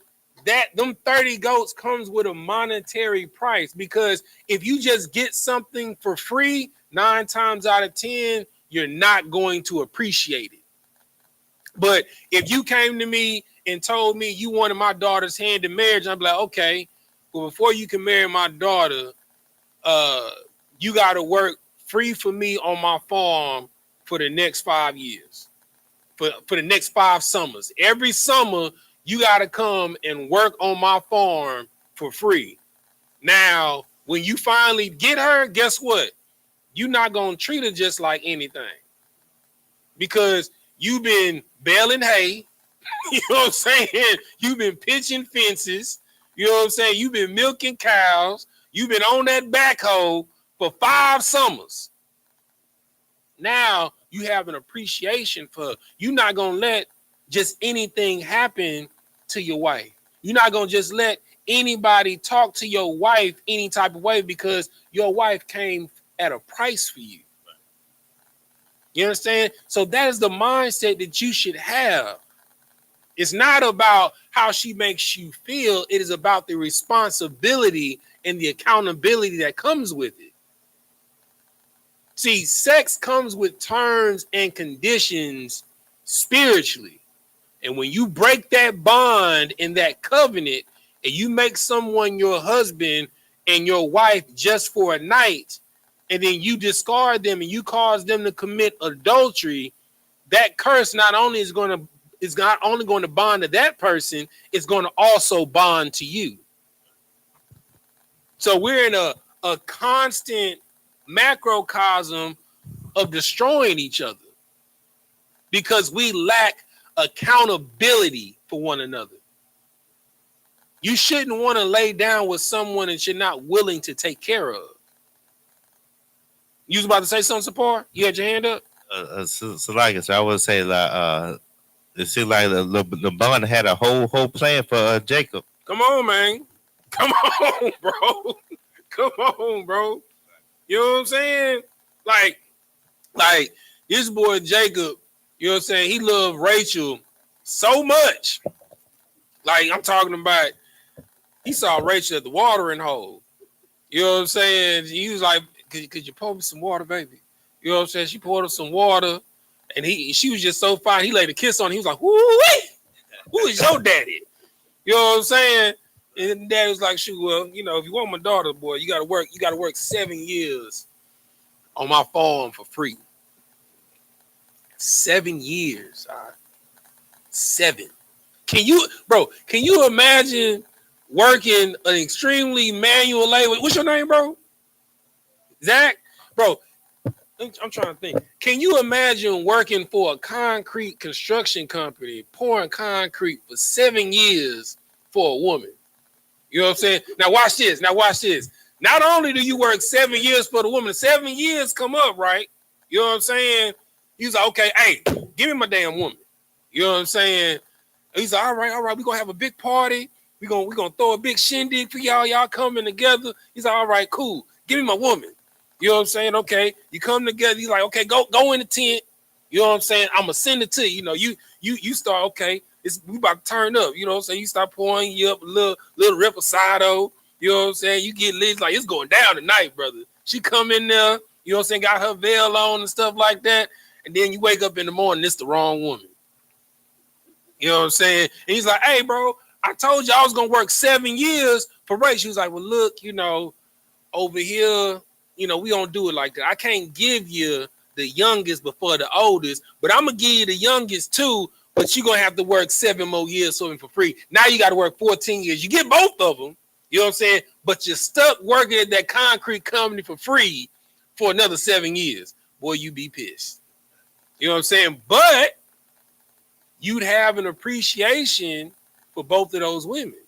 them 30 goats comes with a monetary price. Because if you just get something for free, 9 times out of 10, you're not going to appreciate it. But if you came to me and told me you wanted my daughter's hand in marriage, I'd be like, okay, well, before you can marry my daughter, you got to work free for me on my farm for the next 5 years, for the next 5 summers. Every summer, you got to come and work on my farm for free. Now, when you finally get her, guess what? You're not going to treat her just like anything, because you've been baling hay. You know what I'm saying? You've been pitching fences. You know what I'm saying? You've been milking cows. You've been on that backhoe for 5 summers. Now you have an appreciation for, you're not going to let just anything happen to your wife. You're not going to just let anybody talk to your wife any type of way, because your wife came at a price for you. You understand? So that is the mindset that you should have. It's not about how she makes you feel. It is about the responsibility and the accountability that comes with it. See, sex comes with terms and conditions spiritually. And when you break that bond and that covenant, and you make someone your husband and your wife just for a night, and then you discard them and you cause them to commit adultery, that curse not only is not only going to bond to that person, it's going to also bond to you. So we're in a constant macrocosm of destroying each other because we lack accountability for one another. You shouldn't want to lay down with someone that you're not willing to take care of. You was about to say something, Sapar? You had your hand up? So I would say like it seemed like the bond had a whole plan for Jacob. Come on, man. Come on, bro. Come on, bro. You know what I'm saying? Like this boy Jacob, you know what I'm saying? He loved Rachel so much. Like, I'm talking about, he saw Rachel at the watering hole. You know what I'm saying? He was like, could you pour me some water, baby? You know what I'm saying? She poured him some water, and she was just so fine. He laid a kiss on her. He was like, woo-wee! Who is your daddy? You know what I'm saying? And daddy was like, shoot, well, you know, if you want my daughter, boy, you gotta work 7 years on my farm for free. 7 years. 7. Can you imagine working an extremely manual labor? What's your name, bro? Zach? Bro, I'm trying to think. Can you imagine working for a concrete construction company, pouring concrete for 7 years for a woman? You know what I'm saying? Now watch this. Not only do you work 7 years for the woman, 7 years come up, right? You know what I'm saying? He's like, okay, hey, give me my damn woman. You know what I'm saying? He's like, all right, we're gonna have a big party. We're gonna throw a big shindig for y'all coming together. He's like, all right, cool. Give me my woman. You know what I'm saying? Okay, you come together. He's like, okay, go in the tent. You know what I'm saying? I'm gonna send it to you. You know, you start, okay, we about to turn up. You know what I'm saying? You start pouring you up a little reposado. You know what I'm saying? You get lit, like it's going down tonight, brother. She come in there, you know what I'm saying, got her veil on and stuff like that. And then you wake up in the morning, it's the wrong woman. You know what I'm saying? And he's like, hey, bro, I told you I was going to work 7 years for race. She was like, well, look, you know, over here, you know, we don't do it like that. I can't give you the youngest before the oldest, but I'm going to give you the youngest too, but you're going to have to work 7 more years for free. Now you got to work 14 years. You get both of them, you know what I'm saying? But you're stuck working at that concrete company for free for another 7 years. Boy, you be pissed. You know what I'm saying? But you'd have an appreciation for both of those women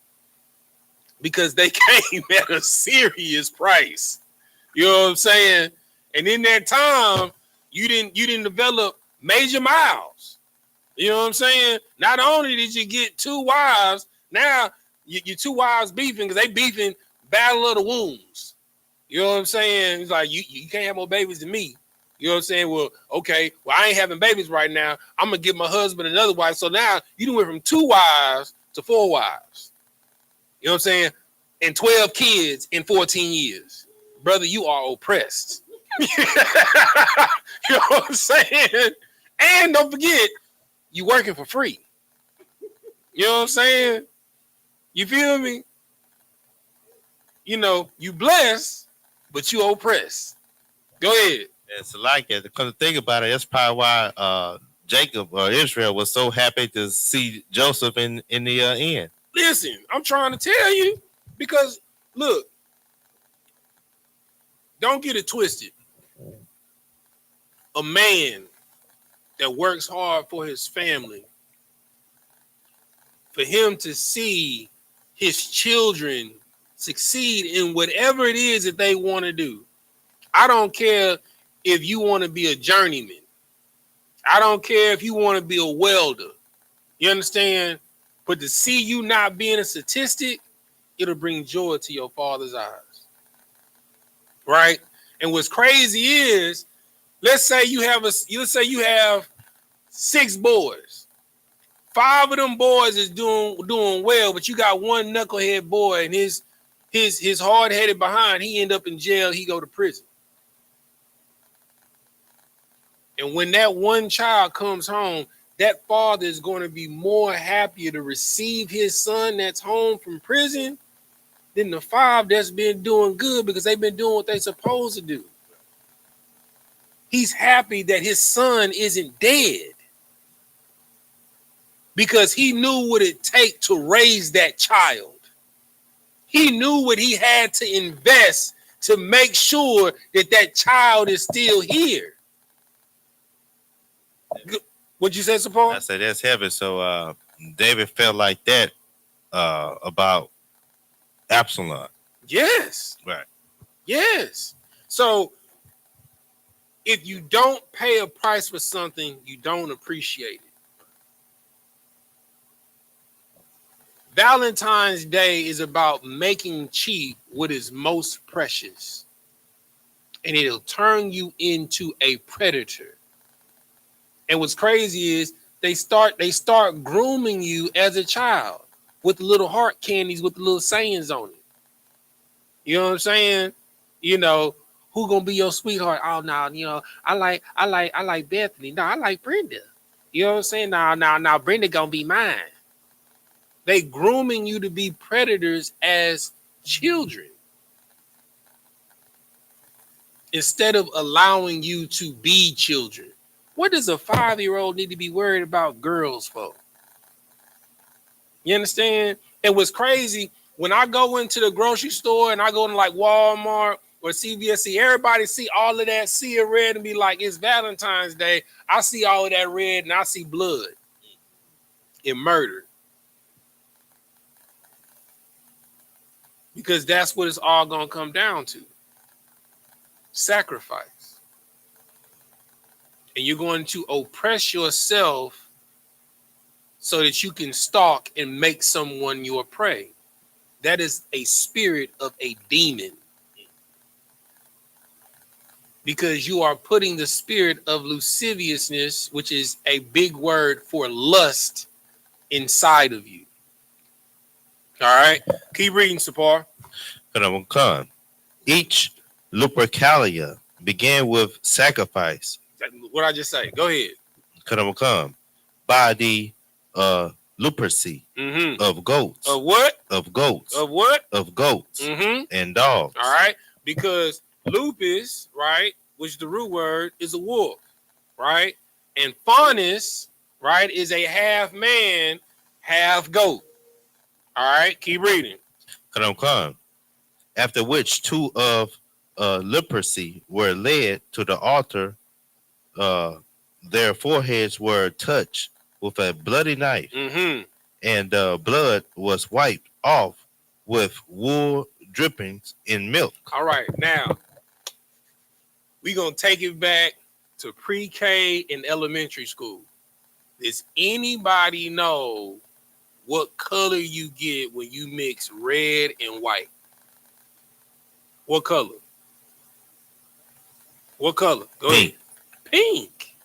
because they came at a serious price. You know what I'm saying? And in that time, you didn't develop major miles. You know what I'm saying? Not only did you get 2 wives, now your 2 wives beefing because they beefing battle of the wombs. You know what I'm saying? It's like you can't have more babies than me. You know what I'm saying? Well, okay, well, I ain't having babies right now. I'm gonna give my husband another wife. So now you done went from 2 wives to 4 wives. You know what I'm saying? And 12 kids in 14 years. Brother, you are oppressed. You know what I'm saying? And don't forget, you working for free. You know what I'm saying? You feel me? You know, you blessed, but you oppressed. Go ahead. It's like it. Because think about it, that's probably why Jacob or Israel was so happy to see Joseph in the end. Listen, I'm trying to tell you because look, don't get it twisted. A man that works hard for his family, for him to see his children succeed in whatever it is that they want to do. I don't care if you want to be a journeyman. I don't care if you want to be a welder. You understand? But to see you not being a statistic, it'll bring joy to your father's eyes. Right? And what's crazy is, let's say you have 6 boys. 5 of them boys is doing well, but you got one knucklehead boy and his hard-headed behind, he end up in jail, he go to prison. And when that one child comes home, that father is going to be more happier to receive his son that's home from prison than the 5 that's been doing good because they've been doing what they're supposed to do. He's happy that his son isn't dead because he knew what it takes to raise that child. He knew what he had to invest to make sure that that child is still here. What'd you say, Sapone? I said that's heavy. So David felt like that about Absalom. Yes. Right. Yes. So if you don't pay a price for something, you don't appreciate it. Valentine's Day is about making cheap what is most precious. And it'll turn you into a predator. And what's crazy is they start grooming you as a child with the little heart candies with the little sayings on it. You know what I'm saying? You know, who gonna be your sweetheart? Oh no, you know, I like Bethany. No, I like Brenda. You know what I'm saying? Now Brenda gonna be mine. They grooming you to be predators as children instead of allowing you to be children. What does a 5-year-old need to be worried about girls for? You understand? And what's crazy, when I go into the grocery store and I go to like Walmart or CVS, everybody see all of that sea of red and be like, it's Valentine's Day. I see all of that red and I see blood and murder. Because that's what it's all going to come down to. Sacrifice. And you're going to oppress yourself so that you can stalk and make someone your prey. That is a spirit of a demon. Because you are putting the spirit of lasciviousness, which is a big word for lust, inside of you. All right. Keep reading, Sapar. Each Lupercalia began with sacrifice. What I just say? Go ahead. By the lupercy of goats. Of what? Of goats. Of what? Of goats and dogs. All right. Because lupus, right, which the root word is a wolf, right? And faunus, right, is a half man, half goat. All right. Keep reading. After which two of leprosy were led to the altar, their foreheads were touched with a bloody knife, and blood was wiped off with wool drippings in milk. All right, now we're gonna take it back to pre-K and elementary school. Does anybody know what color you get when you mix red and white? What color? What color? Go ahead. Pink.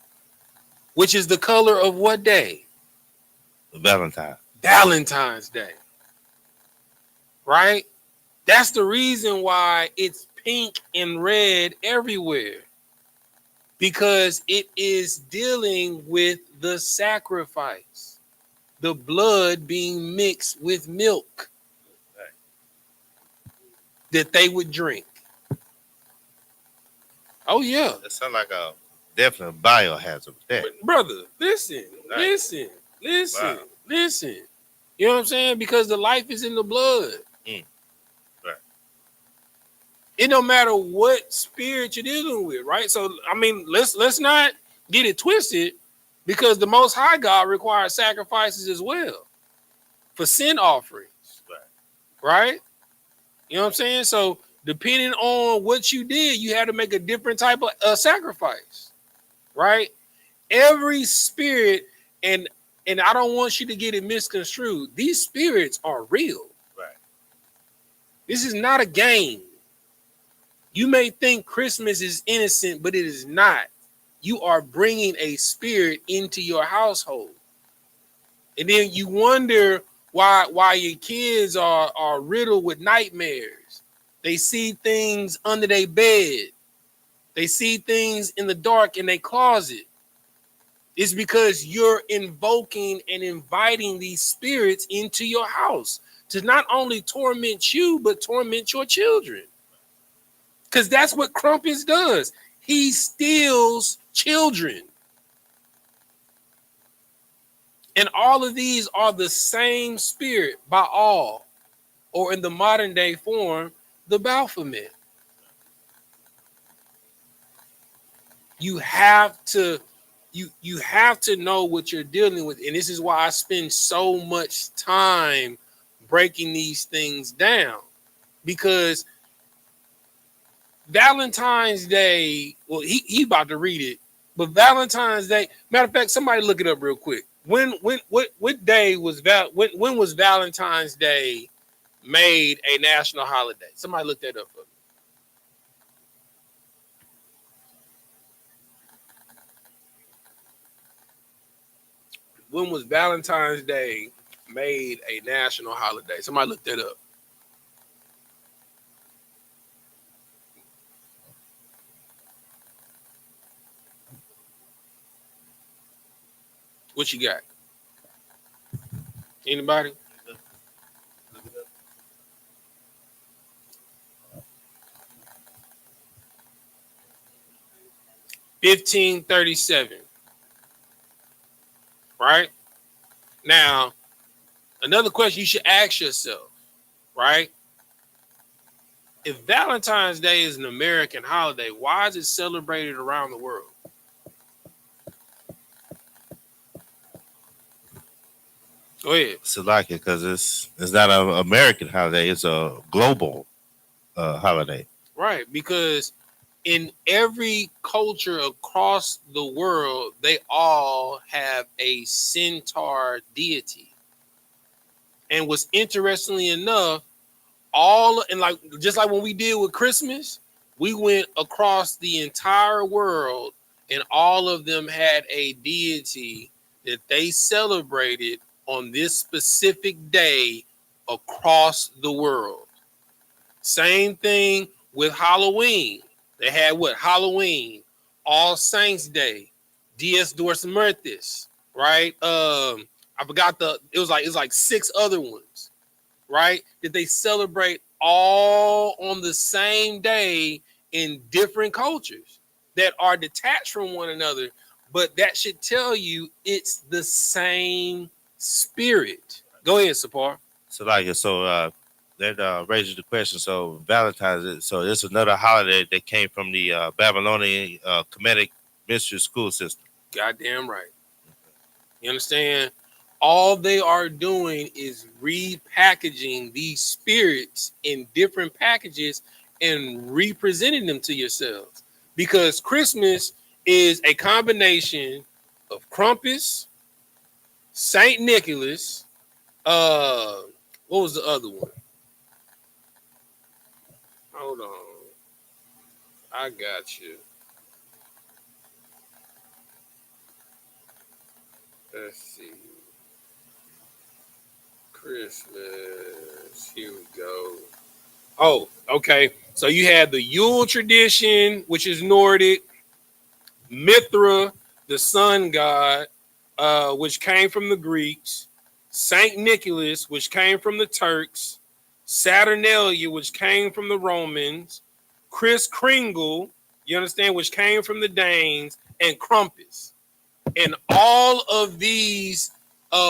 Which is the color of what day? Valentine's Day. Right? That's the reason why it's pink and red everywhere. Because it is dealing with the sacrifice. The blood being mixed with milk that they would drink. Oh, yeah. That sounds like a definite biohazard. Brother, listen. Wow. Listen. You know what I'm saying? Because the life is in the blood. Right. It don't matter what spirit you're dealing with, right? So, I mean, let's not get it twisted, because the Most High God requires sacrifices as well for sin offerings, right? You know what I'm saying? So, depending on what you did, you had to make a different type of sacrifice, right? Every spirit, and I don't want you to get it misconstrued. These spirits are real. Right. This is not a game. You may think Christmas is innocent, but it is not. You are bringing a spirit into your household. And then you wonder why your kids are riddled with nightmares. They see things under their bed. They see things in the dark in their closet. It's because you're invoking and inviting these spirits into your house to not only torment you, but torment your children. Because that's what Krampus does. He steals children. And all of these are the same spirit by all, or in the modern day form, the Baphomet. You have to know what you're dealing with. And this is why I spend so much time breaking these things down. Because Valentine's Day, well, he about to read it, but Valentine's Day, matter of fact, somebody look it up real quick. What day was when was Valentine's Day made a national holiday? Somebody look that up for me. When was Valentine's Day made a national holiday? Somebody look that up. What you got? Anybody? $1537. Right? Now, another question you should ask yourself, right? If Valentine's Day is an American holiday, why is it celebrated around the world? Go ahead. It's like it because it's not an American holiday; it's a global holiday. Right, because in every culture across the world, they all have a centaur deity. And what's interestingly enough, just like when we did with Christmas, we went across the entire world, and all of them had a deity that they celebrated on this specific day across the world. Same thing with Halloween. They had what? Halloween, All Saints Day, Dies Dormitis, right? I forgot it was like 6 other ones, right? That they celebrate all on the same day in different cultures that are detached from one another, but that should tell you it's the same spirit. Go ahead, Sapar. So that raises the question. So Valentines, so it's another holiday that came from the Babylonian Kemetic mystery school system. Goddamn right. You understand? All they are doing is repackaging these spirits in different packages and representing them to yourselves. Because Christmas is a combination of Krampus, Saint Nicholas, what was the other one? Hold on. I got you. Let's see. Christmas. Here we go. Oh, okay. So you had the Yule tradition, which is Nordic. Mithra, the sun god, which came from the Greeks. Saint Nicholas, which came from the Turks. Saturnalia, which came from the Romans. Kris Kringle, you understand, which came from the Danes. And Krampus. And all of these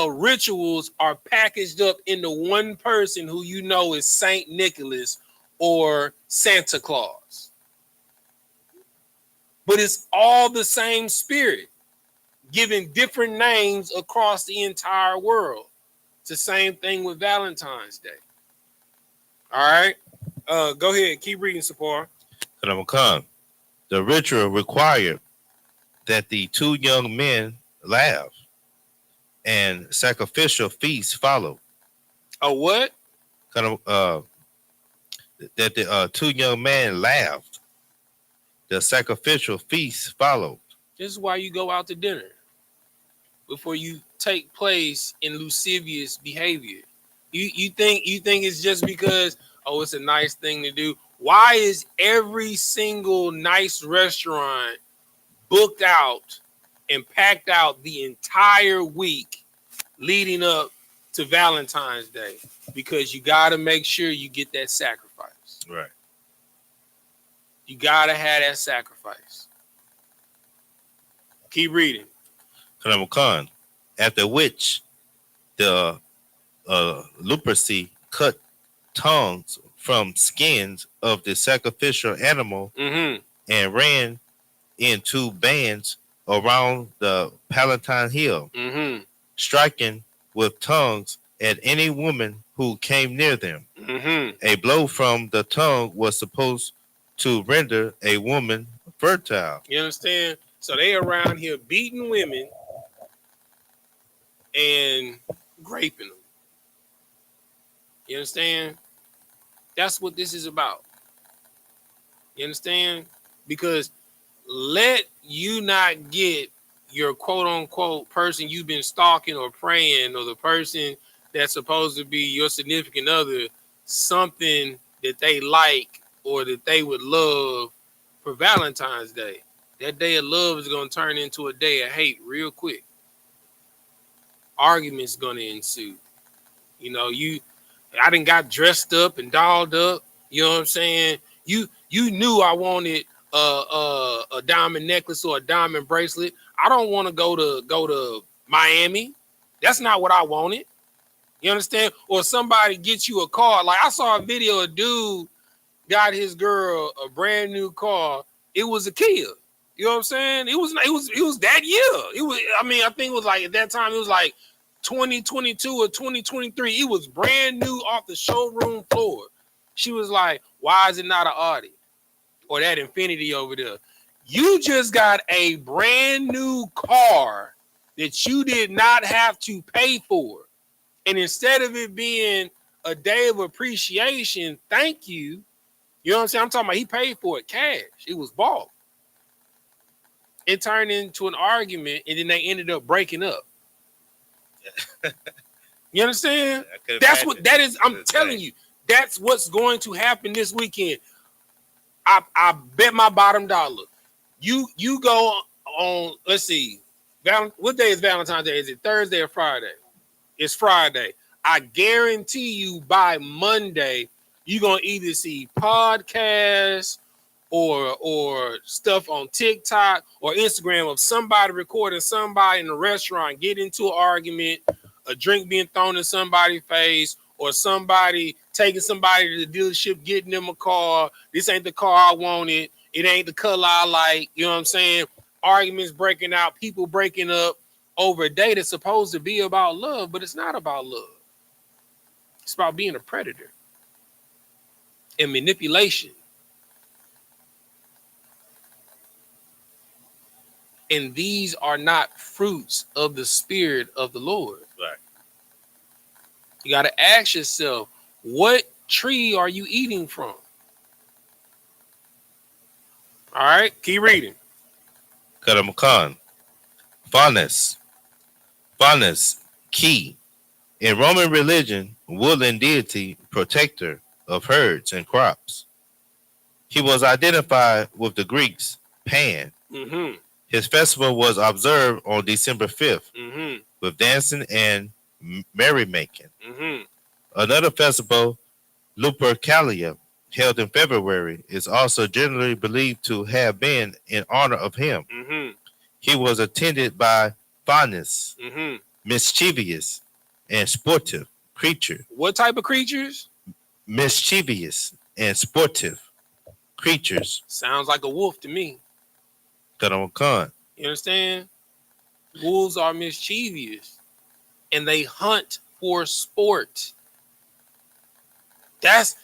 rituals are packaged up into one person who you know is Saint Nicholas or Santa Claus. But it's all the same spirit, given different names across the entire world. It's the same thing with Valentine's Day. All right. Go ahead. Keep reading, Sapar. The ritual required that the 2 young men laugh and sacrificial feasts follow. A what? That the 2 young men laughed. The sacrificial feast followed. This is why you go out to dinner, before you take place in lascivious behavior. You think it's just because, oh, it's a nice thing to do. Why is every single nice restaurant booked out and packed out the entire week leading up to Valentine's Day? Because you got to make sure you get that sacrifice. Right. You got to have that sacrifice. Keep reading. After which the leprosy cut tongues from skins of the sacrificial animal and ran in 2 bands around the Palatine Hill, striking with tongues at any woman who came near them. A blow from the tongue was supposed to render a woman fertile. You understand? So they around here beating women and raping them. You understand? That's what this is about. You understand? Because let you not get your quote unquote person you've been stalking or praying, or the person that's supposed to be your significant other, something that they like or that they would love for Valentine's Day. That day of love is going to turn into a day of hate real quick. Arguments going to ensue. You know, I done got dressed up and dolled up. You know what I'm saying? You knew I wanted a diamond necklace or a diamond bracelet. I don't want to go to Miami. That's not what I wanted. You understand? Or somebody gets you a car. Like I saw a video, a dude got his girl a brand new car. It was a Kia. You know what I'm saying? It was that year. It was, I mean, I think it was like at that time, it was like 2022 or 2023. It was brand new off the showroom floor. She was like, why is it not an Audi? Or that Infinity over there? You just got a brand new car that you did not have to pay for. And instead of it being a day of appreciation, thank you. You know what I'm saying? I'm talking about he paid for it cash. It was bought. It turned into an argument, and then they ended up breaking up. You understand? That's what that is. I'm telling you, that's what's going to happen this weekend. I bet my bottom dollar. You go on, let's see. What day is Valentine's Day? Is it Thursday or Friday? It's Friday. I guarantee you by Monday, you're gonna either see podcasts or stuff on TikTok or Instagram of somebody recording somebody in a restaurant get into an argument, a drink being thrown in somebody's face, or somebody taking somebody to the dealership, getting them a car. This ain't the car I wanted. It ain't the color I like. You know what I'm saying? Arguments breaking out, people breaking up over a day that's supposed to be about love, but it's not about love. It's about being a predator and manipulation. And these are not fruits of the Spirit of the Lord. Right. You got to ask yourself, what tree are you eating from? All right, keep reading. Kadamakan. Faunus, key. In Roman religion, woodland deity, protector of herds and crops. He was identified with the Greeks, Pan. Mm-hmm. His festival was observed on December 5th Mm-hmm. with dancing and merrymaking. Mm-hmm. Another festival, Lupercalia, held in February, is also generally believed to have been in honor of him. Mm-hmm. He was attended by Faunus, Mm-hmm. mischievous and sportive creature. What type of creatures? Mischievous and sportive creatures. Sounds like a wolf to me. Kadamakan. You understand? Wolves are mischievous and they hunt for sport. That's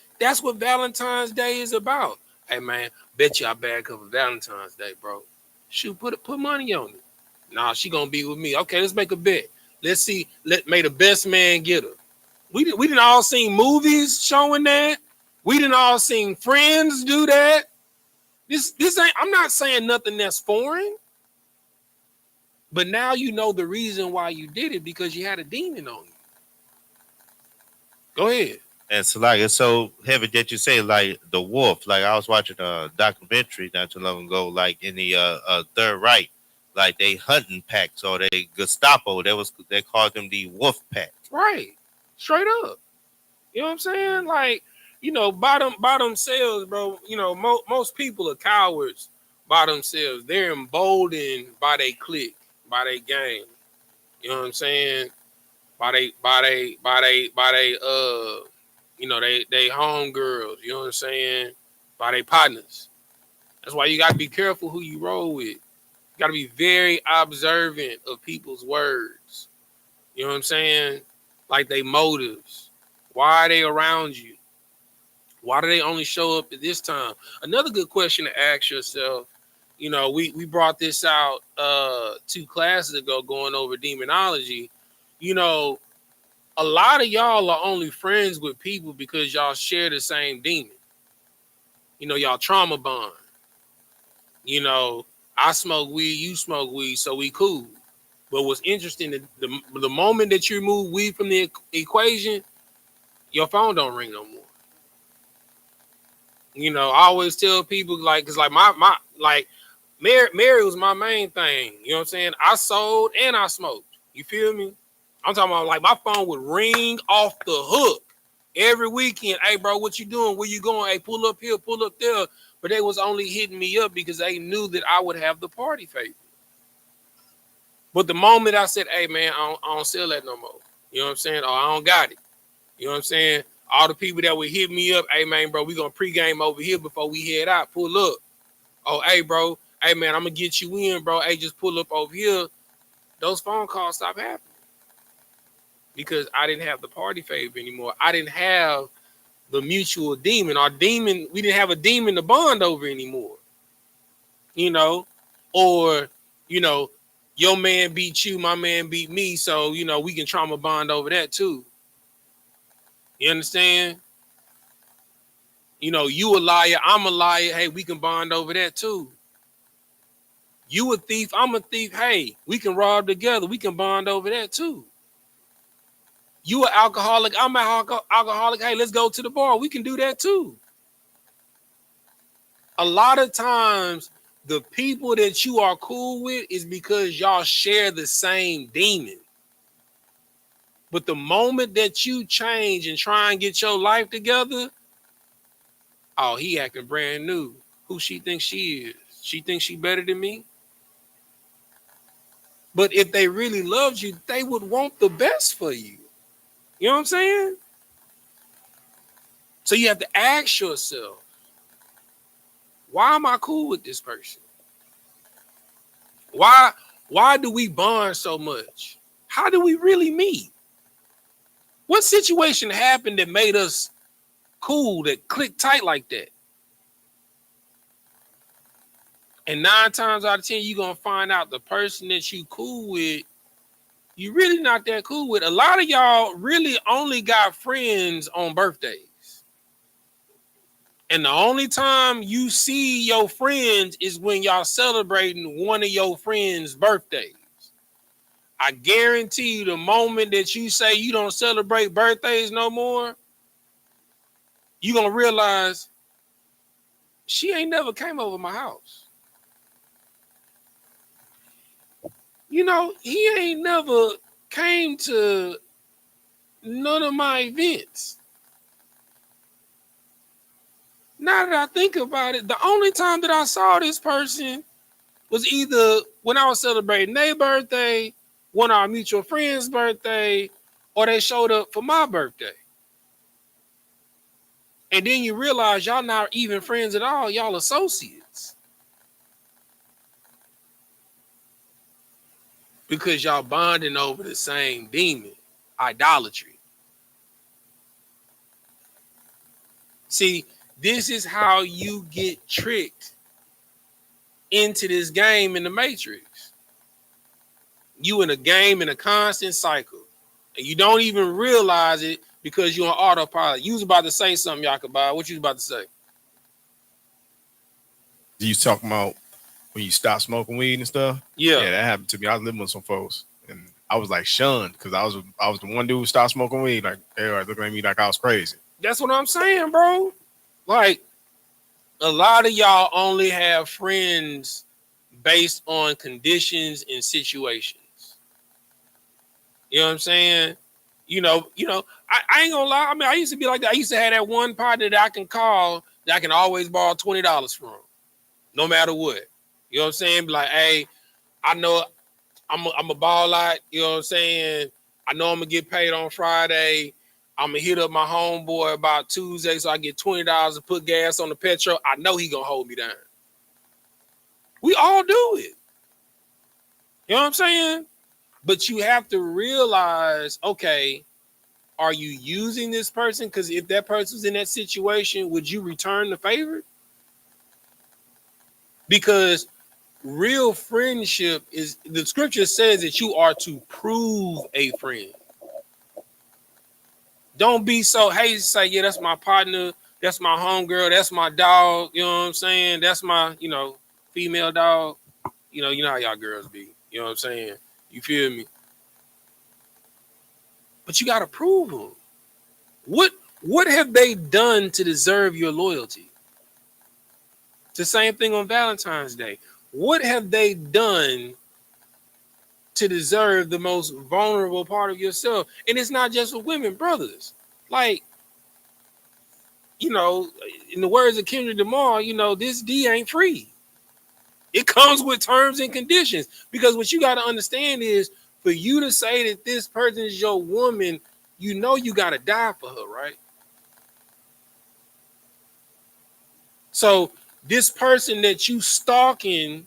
what Valentine's Day is about. Hey man, bet you I bag up for Valentine's Day, bro. Shoot, put money on it. Nah, she gonna be with me. Okay, let's make a bet. Let's see. May the best man get her. We didn't all seen movies showing that. We didn't all seen Friends do that. This ain't. I'm not saying nothing that's foreign. But now you know the reason why you did it, because you had a demon on you. Go ahead. And so like it's so heavy that you say like the wolf. Like I was watching a documentary not too long ago, like in the Third Reich, like they hunting packs or they Gestapo. They called them the wolf pack. Right. Straight up. You know what I'm saying? Like, you know, by themselves, bro. You know, most people are cowards by themselves. They're emboldened by their clique, by their gang. You know what I'm saying? By they you know, they homegirls, you know what I'm saying? By their partners. That's why you gotta be careful who you roll with. You gotta be very observant of people's words. You know what I'm saying? Like they motives. Why are they around you? Why do they only show up at this time? Another good question to ask yourself, you know, we brought this out 2 classes ago going over demonology. You know, a lot of y'all are only friends with people because y'all share the same demon. You know, y'all trauma bond. You know, I smoke weed, you smoke weed, so we cool. But what's interesting, the moment that you remove weed from the equation, your phone don't ring no more. You know, I always tell people, like, cause like my like Mary was my main thing. You know what I'm saying? I sold and I smoked. You feel me? I'm talking about like my phone would ring off the hook every weekend. Hey, bro, what you doing? Where you going? Hey, pull up here, pull up there. But they was only hitting me up because they knew that I would have the party favor. But the moment I said, hey, man, I don't sell that no more. You know what I'm saying? Oh, I don't got it. You know what I'm saying? All the people that would hit me up, hey, man, bro, we going to pregame over here before we head out. Pull up. Oh, hey, bro. Hey, man, I'm going to get you in, bro. Hey, just pull up over here. Those phone calls stopped happening. Because I didn't have the party favor anymore. I didn't have the mutual demon. Our demon, we didn't have a demon to bond over anymore. You know? Or, you know, your man beat you, my man beat me. So, you know, we can trauma bond over that too. You understand? You know, you a liar, I'm a liar. Hey, we can bond over that too. You a thief, I'm a thief. Hey, we can rob together. We can bond over that too. You an alcoholic, I'm an alcoholic. Hey, let's go to the bar. We can do that too. A lot of times, the people that you are cool with is because y'all share the same demon. But the moment that you change and try and get your life together, oh, he acting brand new. Who she thinks she is? She thinks she better than me? But if they really loved you, they would want the best for you. You know what I'm saying? So you have to ask yourself, why am I cool with this person? Why do we bond so much? How do we really meet? What situation happened that made us cool, that clicked tight like that? And 9 times out of 10, you're going to find out the person that you cool with, you really not that cool with. A lot of y'all really only got friends on birthdays. And the only time you see your friends is when y'all celebrating one of your friends' birthdays. I guarantee you the moment that you say you don't celebrate birthdays no more, you're going to realize she ain't never came over my house. You know, he ain't never came to none of my events. Now that I think about it, the only time that I saw this person was either when I was celebrating their birthday, one of our mutual friends' birthday, or they showed up for my birthday. And then you realize y'all not even friends at all, y'all associates. Because y'all bonding over the same demon, idolatry. See, this is how you get tricked into this game in the Matrix. You in a game in a constant cycle. And you don't even realize it because you're on autopilot. You was about to say something, Yakubah. What you was about to say? You talking about when you stop smoking weed and stuff? Yeah, that happened to me. I was living with some folks, and I was like shunned because I was the one dude who stopped smoking weed. Like they were looking at me like I was crazy. that's what I'm saying, bro. Like, a lot of y'all only have friends based on conditions and situations. You know what I'm saying? You know, I ain't gonna lie. I mean, I used to be like that. I used to have that one partner that I can call that I can always borrow $20 from, no matter what. You know what I'm saying? Be like, hey, I know I'm a ball out. You know what I'm saying? I know I'm gonna get paid on Friday. I'm gonna hit up my homeboy about Tuesday so I get $20 to put gas on the petrol. I know he gonna hold me down. We all do it. You know what I'm saying? But you have to realize, okay, are you using this person? Because if that person's in that situation, would you return the favor? Because real friendship is, the scripture says that you are to prove a friend. Don't be so hasty, say, yeah, that's my partner, that's my homegirl, that's my dog, you know what I'm saying? That's my, female dog. You know how y'all girls be. You know what I'm saying? You feel me? But you gotta prove them. What have they done to deserve your loyalty? It's the same thing on Valentine's Day. What have they done to deserve the most vulnerable part of yourself? And it's not just for women, brothers. Like, in the words of Kendrick Lamar, this D ain't free. It comes with terms and conditions. Because what you got to understand is, for you to say that this person is your woman, you got to die for her, right? So this person that you stalking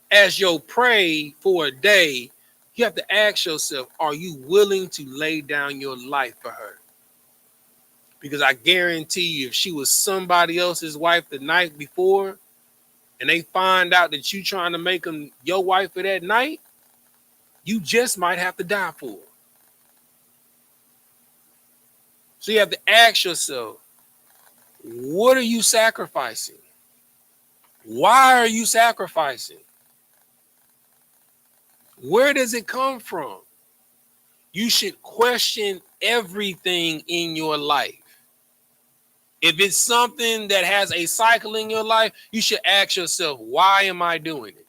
as your prey for a day, you have to ask yourself, are you willing to lay down your life for her? Because I guarantee you, if she was somebody else's wife the night before, and they find out that you trying to make them your wife for that night, you just might have to die for her. So you have to ask yourself, what are you sacrificing? Why are you sacrificing? Where does it come from? You should question everything in your life. If it's something that has a cycle in your life, you should ask yourself, why am I doing it?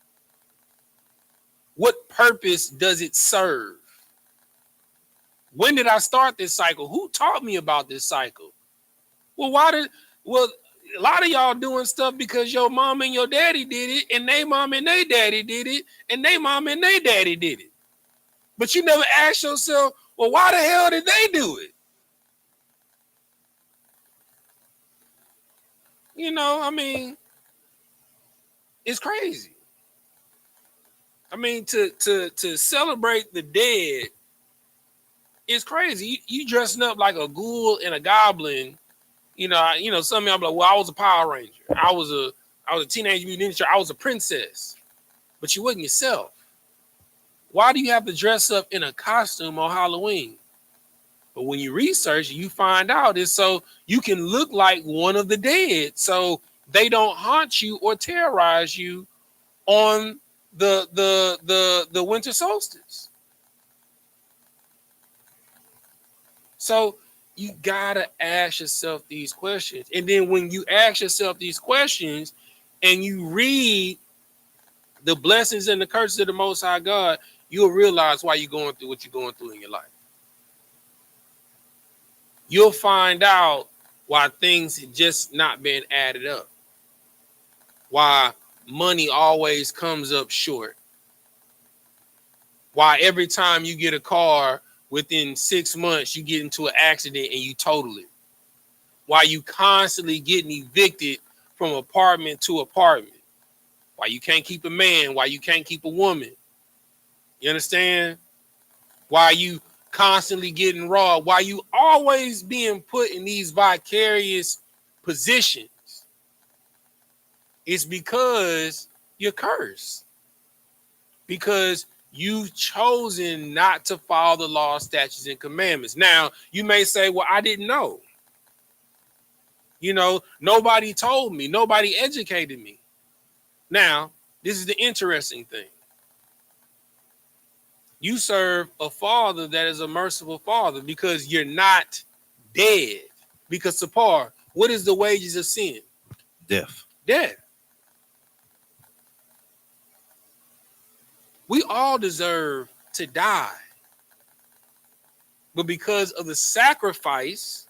What purpose does it serve? When did I start this cycle? Who taught me about this cycle? Well, a lot of y'all doing stuff because your mom and your daddy did it, and they mom and they daddy did it, and they mom and they daddy did it. But you never ask yourself, well, why the hell did they do it? You know, I mean, it's crazy. I mean, to celebrate the dead is crazy. You dressing up like a ghoul and a goblin. You know, some of y'all be like, well, I was a Power Ranger. I was a Teenage Mutant Ninja Turtle. I was a princess. But you wasn't yourself. Why do you have to dress up in a costume on Halloween? But when you research, you find out it's so you can look like one of the dead, so they don't haunt you or terrorize you on the winter solstice. So you gotta ask yourself these questions, and then when you ask yourself these questions, and you read the blessings and the curses of the Most High God, you'll realize why you're going through what you're going through in your life. You'll find out why things have just not been added up. Why money always comes up short. Why every time you get a car, within 6 months, you get into an accident and you total it. Why you constantly getting evicted from apartment to apartment. Why you can't keep a man. Why you can't keep a woman. You understand? Why you constantly getting robbed. Why you always being put in these vicarious positions. It's because you're cursed. Because you've chosen not to follow the law, statutes, and commandments. Now, you may say, well, I didn't know. You know, nobody told me. Nobody educated me. Now, this is the interesting thing. You serve a father that is a merciful father because you're not dead. Because, Sapar, what is the wages of sin? Death. Death. We all deserve to die. But because of the sacrifice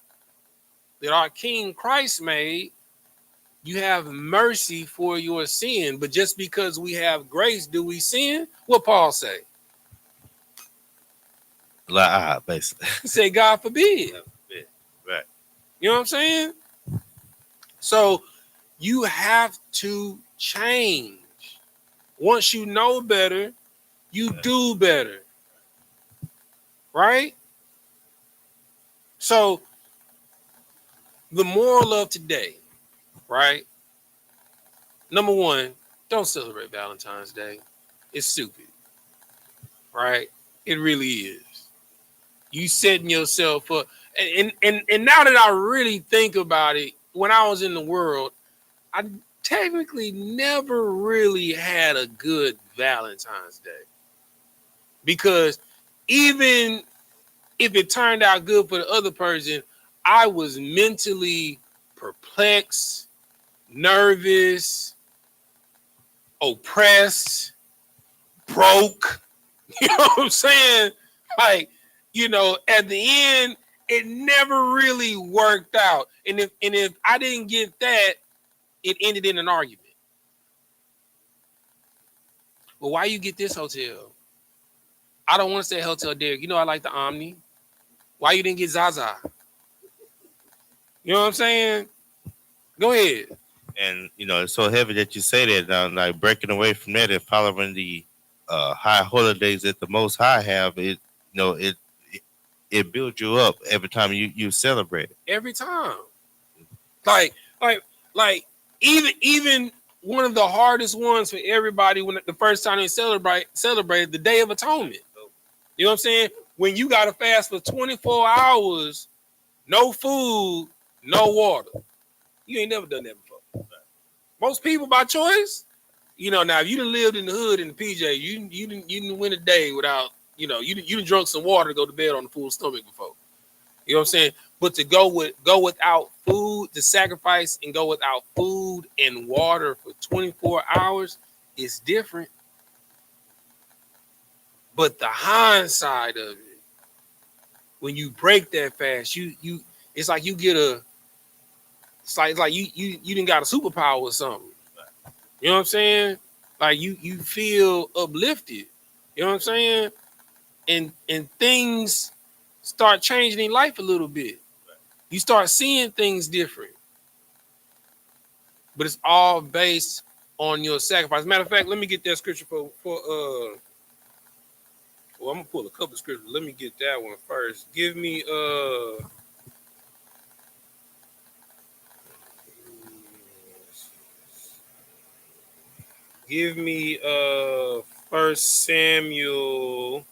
that our King Christ made, you have mercy for your sin. But just because we have grace, do we sin? What Paul say? Basically. He said, God forbid. Right. You know what I'm saying? So you have to change. Once you know better, you do better. Right? So the moral of today, right? Number one, don't celebrate Valentine's Day. It's stupid. Right? It really is. You setting yourself up. And now that I really think about it, when I was in the world, I technically never really had a good Valentine's Day. Because even if it turned out good for the other person, I was mentally perplexed, nervous, oppressed, broke. You know what I'm saying? Like, you know, at the end, it never really worked out. And if I didn't get that, it ended in an argument. Well, why you get this hotel? I don't want to say Hotel Derek. You know I like the Omni. Why you didn't get Zaza? You know what I'm saying? Go ahead. And, you know, it's so heavy that you say that now, like breaking away from that and following the high holidays that the Most High have, it, you know, it builds you up every time you celebrate it. Every time. Like even one of the hardest ones for everybody when the first time they celebrate the Day of Atonement. You know what I'm saying? When you gotta fast for 24 hours, no food, no water. You ain't never done that before. Most people by choice, you know, now if you done lived in the hood in the PJ, you didn't win a day without, you know, you done drunk some water to go to bed on a full stomach before. You know what I'm saying? But to go without food, to sacrifice and go without food and water for 24 hours is different. But the hindsight of it, when you break that fast, you it's like you get a it's like you didn't got a superpower or something. You know what I'm saying? Like you feel uplifted. You know what I'm saying? And things start changing in life a little bit. You start seeing things different. But it's all based on your sacrifice. Matter of fact, let me get that scripture for well, I'm gonna pull a couple of scriptures. Let me get that one first. Give me First Samuel.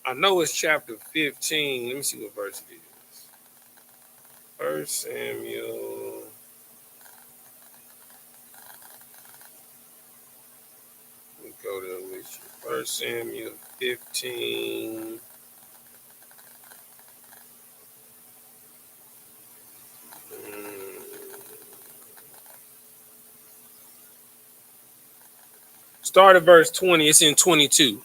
I know it's chapter 15. Let me see what verse it is. First Samuel. Let me go there with you. First Samuel 15. Start at verse 20. It's in 22.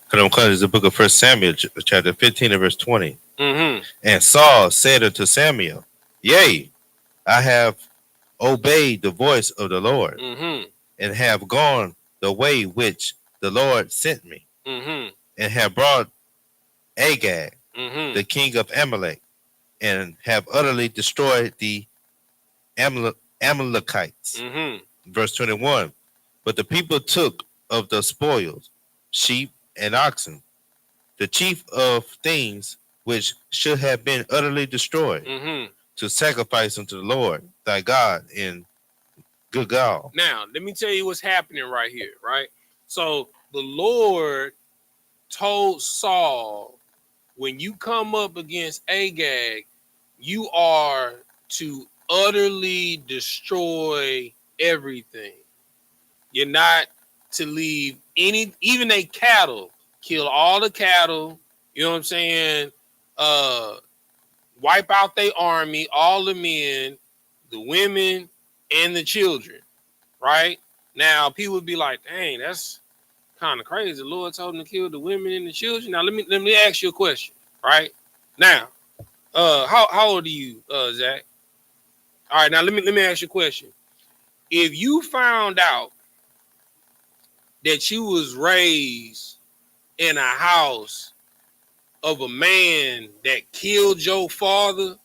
Because it's the book of First Samuel, chapter 15 and verse 20. Mm-hmm. And Saul said unto Samuel, Yea, I have obeyed the voice of the Lord, and have gone the way which the Lord sent me, and have brought Agag, the king of Amalek, and have utterly destroyed the Amalekites. Verse 21. But the people took of the spoils, sheep and oxen, the chief of things which should have been utterly destroyed, to sacrifice unto the Lord thy God in Gilgal. Now, let me tell you what's happening right here, right? So the Lord told Saul, when you come up against Agag, you are to utterly destroy everything. You're not to leave any, even a cattle, kill all the cattle, you know what I'm saying? Wipe out their army, all the men, the women, and the children, right? Now, people would be like, dang, that's kind of crazy. The Lord told him to kill the women and the children. Now, let me ask you a question, right? Now, how old are you, Zach? All right, now let me ask you a question. If you found out that you was raised in a house of a man that killed your father,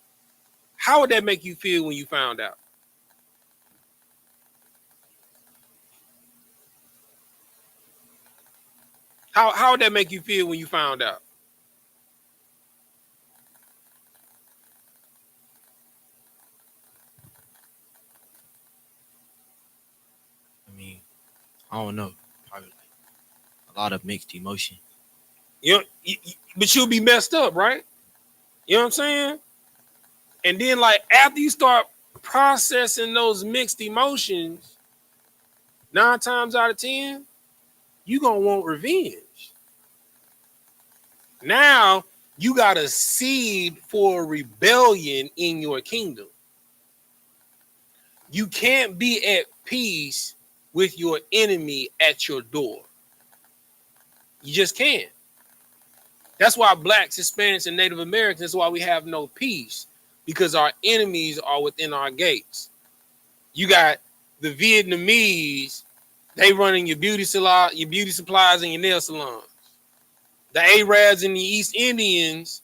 how would that make you feel when you found out? How would that make you feel when you found out? I mean, I don't know. Probably like a lot of mixed emotion. But you'll be messed up, right? You know what I'm saying? And then, like, after you start processing those mixed emotions, 9 times out of 10, you're going to want revenge. Now, you got a seed for rebellion in your kingdom. You can't be at peace with your enemy at your door. You just can't. That's why blacks, Hispanics, and Native Americans, that's why we have no peace, because our enemies are within our gates. You got the Vietnamese, they running your beauty supplies and your nail salons. The Arabs and the East Indians,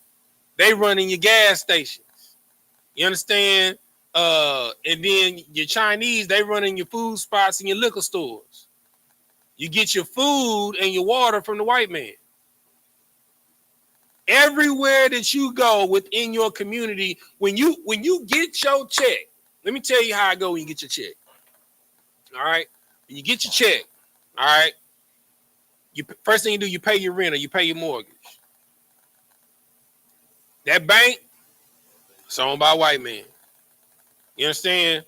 they running your gas stations. You understand? And then your Chinese, they running your food spots and your liquor stores. You get your food and your water from the white man. Everywhere that you go within your community, when you get your check, let me tell you how I go when you get your check. All right. When you get your check, all right, first thing you do, you pay your rent or you pay your mortgage. That bank, it's owned by a white man. You understand?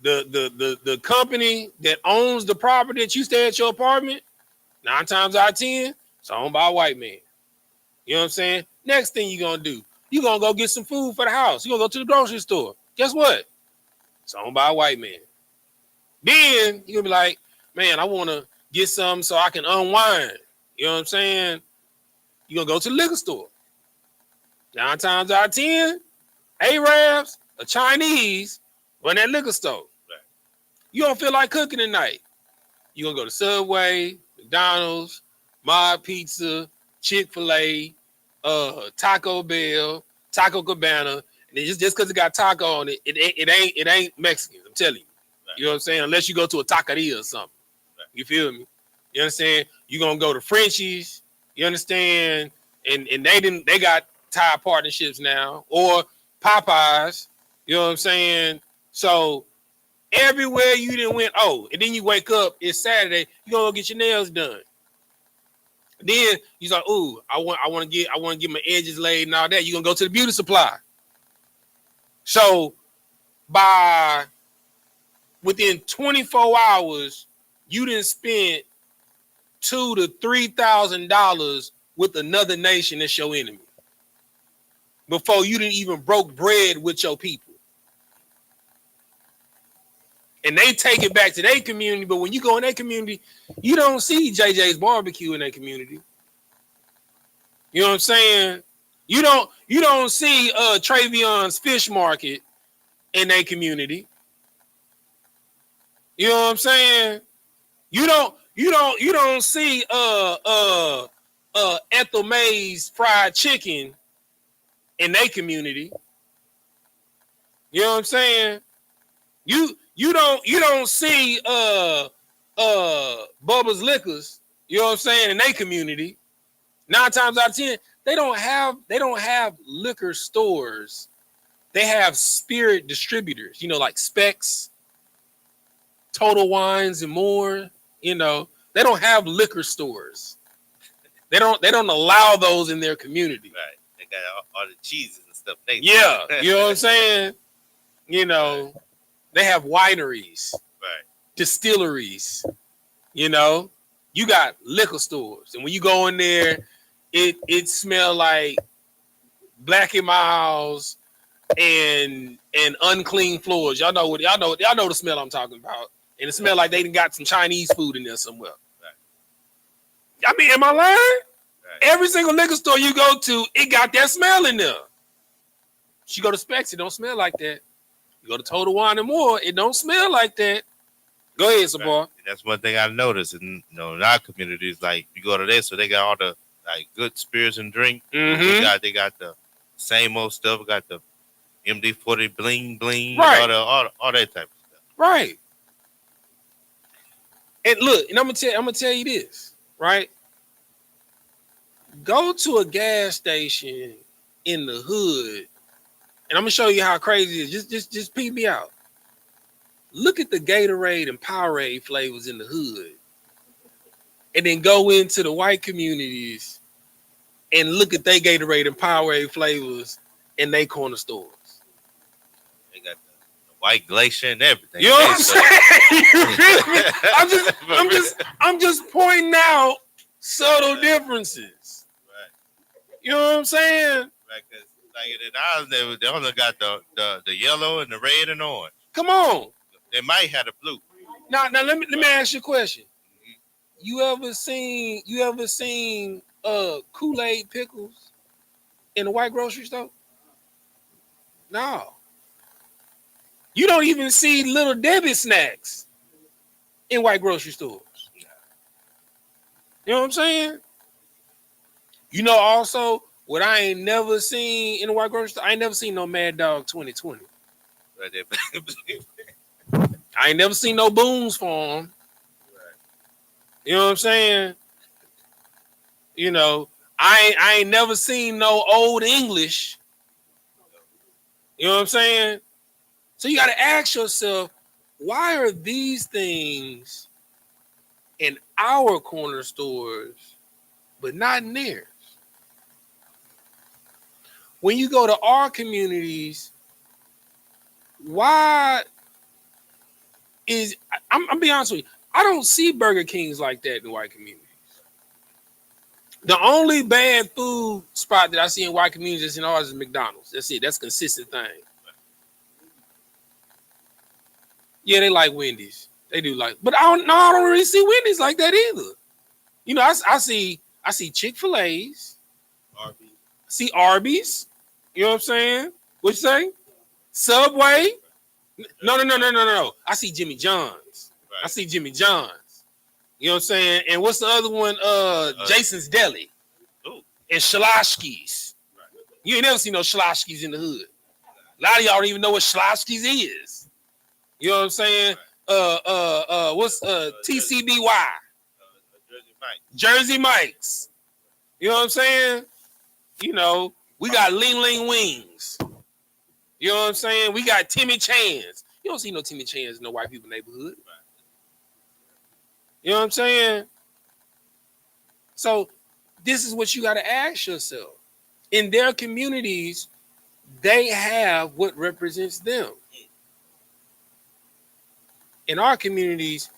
the company that owns the property that you stay at your apartment, 9 times out of 10, it's owned by a white man. You know what I'm saying? Next thing you're gonna do, you're gonna go get some food for the house. You're gonna go to the grocery store. Guess what? It's owned by a white man. Then you're gonna be like, man, I wanna get some so I can unwind. You know what I'm saying? You're gonna go to the liquor store. 9 times out of 10, Arabs or Chinese run that liquor store. Right. You don't feel like cooking tonight. You're gonna go to Subway, McDonald's, Mob Pizza, Chick-fil-A, Taco Bell, Taco Cabana, and just because it got taco on it, it ain't Mexican. I'm telling you. Right. You know what I'm saying? Unless you go to a taqueria or something. Right. You feel me? You understand? You're gonna go to Frenchie's. You understand? And they got Thai partnerships now, or Popeyes. You know what I'm saying? So everywhere you didn't went, and then you wake up, it's Saturday, you gonna go get your nails done. Then you're like, ooh, I want to get my edges laid and all that. You're gonna go to the beauty supply. So within 24 hours, you didn't spend $2,000 to $3,000 with another nation that's your enemy. Before you didn't even broke bread with your people. And they take it back to their community, but when you go in their community, you don't see JJ's barbecue in their community. You know what I'm saying? You don't see Travion's fish market in their community. You know what I'm saying? You don't see Ethel May's fried chicken in their community. You know what I'm saying? You don't see Bubba's Liquors, you know what I'm saying, in their community. 9 times out of 10, they don't have liquor stores. They have spirit distributors, like Specs, Total Wines, and more. They don't have liquor stores. They don't allow those in their community. Right. They got all the cheeses and stuff. Yeah, you know what I'm saying? They have wineries, right, distilleries. You got liquor stores, and when you go in there, it smells like Black and Miles and unclean floors. Y'all know the smell I'm talking about, and it smells like they done got some Chinese food in there somewhere. Right. I mean, am I lying? Right. Every single liquor store you go to, it got that smell in there. You go to Specs, it don't smell like that. You go to Total Wine and More, it don't smell like that. Go ahead, Sabar. Right. That's one thing I noticed in our communities. Like you go to this, so they got all the good spirits and drink. Mm-hmm. They got the same old stuff. Got the MD-40 bling bling, right? All that type of stuff, right? And look, and I'm gonna tell you this, right? Go to a gas station in the hood, and I'm gonna show you how crazy it is. Just peep me out. Look at the Gatorade and Powerade flavors in the hood, and then go into the white communities and look at their Gatorade and Powerade flavors in their corner stores. They got the white glacier and everything. You know what I'm saying? You feel me? I'm just pointing out subtle differences. Right. You know what I'm saying? Right, because like in ours, they only got the yellow and the red and orange. Come on. They might have the blue. Now let me ask you a question. You ever seen Kool-Aid pickles in the white grocery store? No. You don't even see Little Debbie snacks in white grocery stores. You know what I'm saying? Also what I ain't never seen in the white grocery store, I ain't never seen no Mad Dog 2020. Right there. I ain't never seen no Boone's Farm. Right. You know what I'm saying? I ain't never seen no Old English. You know what I'm saying? So you got to ask yourself, why are these things in our corner stores, but not in theirs? When you go to our communities, why is I'm be honest with you. I don't see Burger Kings like that in white communities. The only bad food spot that I see in white communities in ours is McDonald's. That's it. That's a consistent thing. Yeah, they like Wendy's. They do like, but I don't really see Wendy's like that either. You know, I see Chick-fil-A's. Arby's. See Arby's. You know what I'm saying? What you say? Subway. No. I see Jimmy John's. Right. I see Jimmy John's. You know what I'm saying? And what's the other one? Jason's Deli. Ooh. And Shalashki's. Right. You ain't never seen no Shalashki's in the hood. A lot of y'all don't even know what Shalashki's is. You know what I'm saying? What's TCBY? Jersey Mike's. You know what I'm saying? You know, we got Ling Ling Wings. You know what I'm saying? We got Timmy Chan's. You don't see no Timmy Chan's in no white people neighborhood. You know what I'm saying? So this is what you got to ask yourself. In their communities, they have what represents them. In our communities,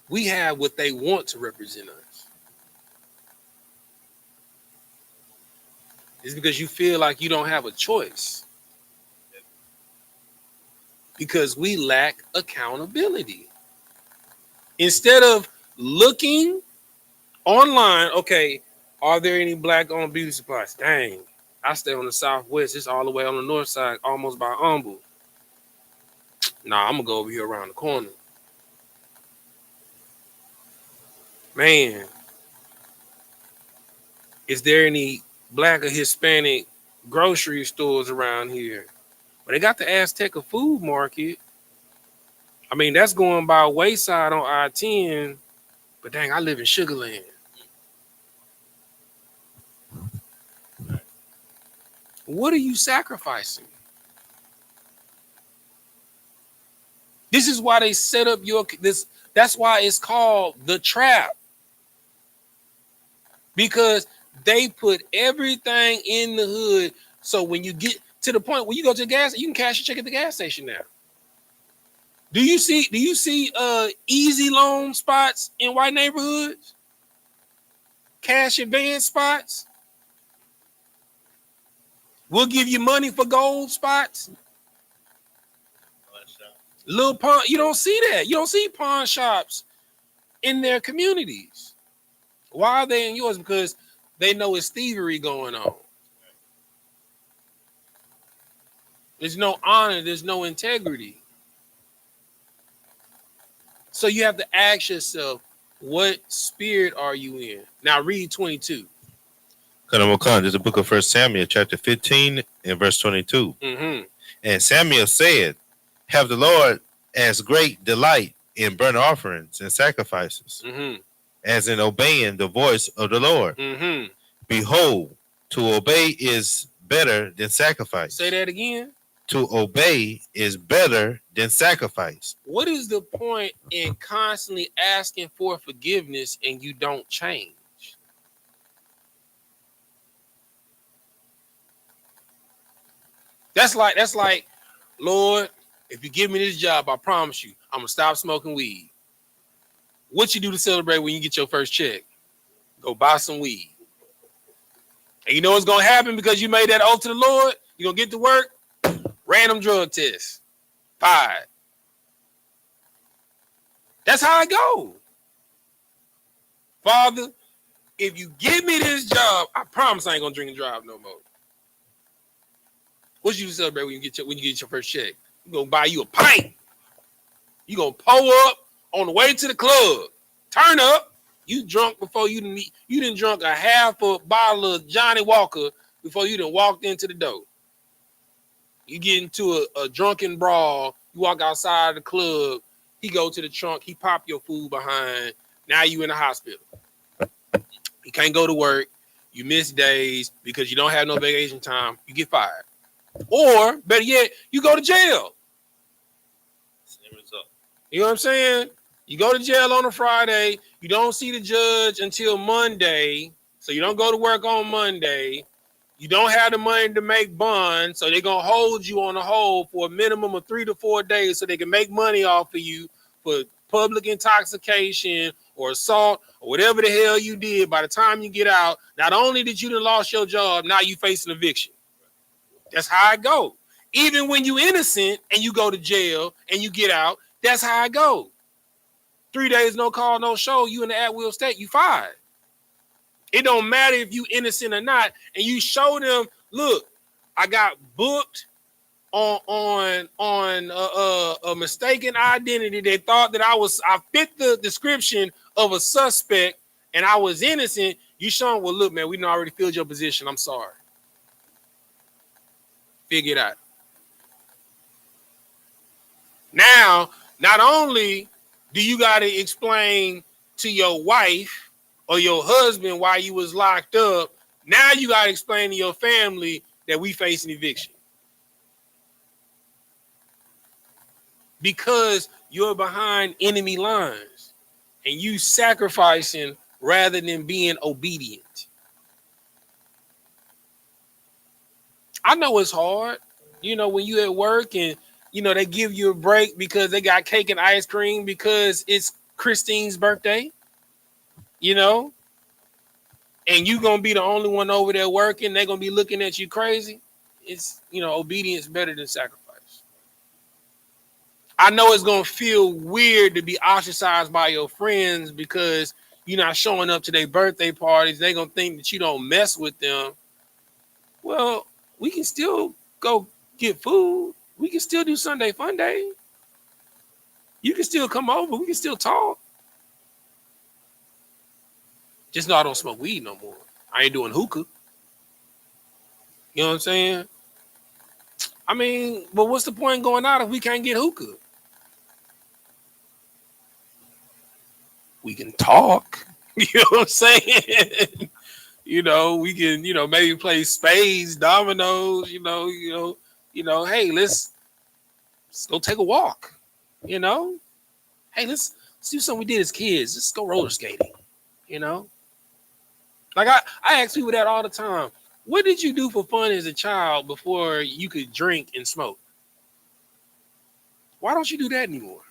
we have what they want to represent us. It's because you feel like you don't have a choice. Because we lack accountability. Instead of looking online, okay, are there any black-owned beauty supplies? Dang, I stay on the southwest. It's all the way on the north side, almost by Humble. Nah, I'm going to go over here around the corner. Man, is there any black or Hispanic grocery stores around here? But they got the Azteca Food Market. I mean, that's going by Wayside on I-10. But dang, I live in Sugar Land. What are you sacrificing? This is why they set up this. That's why it's called the trap. Because they put everything in the hood. So when you get to the point where you go to the gas, you can cash your check at the gas station now. Do you see easy loan spots in white neighborhoods? Cash advance spots? We'll give you money for gold spots. Little pawn, you don't see that. You don't see pawn shops in their communities. Why are they in yours? Because they know it's thievery going on. There's no honor. There's no integrity. So you have to ask yourself, what spirit are you in? Now read 22. This is the book of 1 Samuel, chapter 15 and verse 22. Mm-hmm. And Samuel said, have the Lord as great delight in burnt offerings and sacrifices, mm-hmm. as in obeying the voice of the Lord. Mm-hmm. Behold, to obey is better than sacrifice. Say that again. To obey is better than sacrifice. What is the point in constantly asking for forgiveness and you don't change? That's like, Lord, if you give me this job, I promise you, I'm gonna stop smoking weed. What you do to celebrate when you get your first check? Go buy some weed. And you know what's gonna happen because you made that oath to the Lord? You're gonna get to work, random drug test, fired. That's how I go. Father, if you give me this job, I promise I ain't gonna drink and drive no more. What you celebrate when you get your first check? You gonna buy you a pint. You gonna pull up on the way to the club. Turn up. You drunk before you didn't drunk a half a bottle of Johnny Walker before you done walked into the door. You get into a drunken brawl. You walk outside the club. He go to the trunk. He pop your food behind. Now you in the hospital. You can't go to work. You miss days because you don't have no vacation time. You get fired. Or, better yet, you go to jail. You know what I'm saying? You go to jail on a Friday. You don't see the judge until Monday. So you don't go to work on Monday. You don't have the money to make bond. So they're going to hold you on a hold for a minimum of 3 to 4 days so they can make money off of you for public intoxication or assault or whatever the hell you did, by the time you get out, not only did you done lost your job, now you facing eviction. That's how it go. Even when you innocent and you go to jail and you get out, that's how it go. 3 days, no call, no show, you in the at-will state, you fired. It don't matter if you innocent or not, and you show them, look, I got booked on a mistaken identity. They thought that I fit the description of a suspect and I was innocent. You show them, well, look, man, we done already filled your position. I'm sorry. Figure it out. Now, not only do you got to explain to your wife or your husband why you was locked up, now you got to explain to your family that we facing eviction. Because you're behind enemy lines and you sacrificing rather than being obedient. I know it's hard, you know, when you at work and, you know, they give you a break because they got cake and ice cream because it's Christine's birthday, you know, and you going to be the only one over there working. They're going to be looking at you crazy. It's, you know, obedience better than sacrifice. I know it's going to feel weird to be ostracized by your friends because you're not showing up to their birthday parties. They're going to think that you don't mess with them. Well, we can still go get food. We can still do Sunday fun day. You can still come over. We can still talk. Just know I don't smoke weed no more. I ain't doing hookah. You know what I'm saying? I mean, but what's the point in going out if we can't get hookah? We can talk. You know what I'm saying? You know, we can, you know, maybe play spades, dominoes, you know, hey, let's go take a walk. You know? Hey, let's do something we did as kids. Let's go roller skating. You know? Like I ask people that all the time. What did you do for fun as a child before you could drink and smoke? Why don't you do that anymore?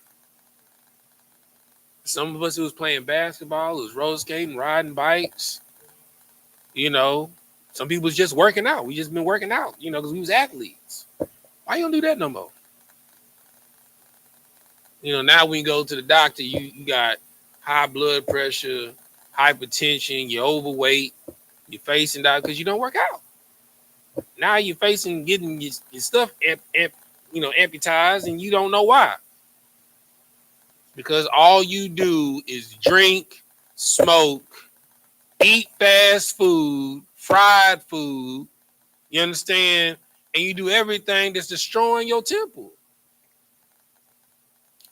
Some of us, it was playing basketball, it was roller skating, riding bikes. You know, some people was just working out. We just been working out, you know, because we was athletes. Why you don't do that no more? You know, now when you go to the doctor, you got high blood pressure, hypertension, you're overweight, you're facing that because you don't work out. Now you're facing getting your stuff amputized, and you don't know why. Because all you do is drink, smoke, eat fast food, fried food, you understand? And you do everything that's destroying your temple.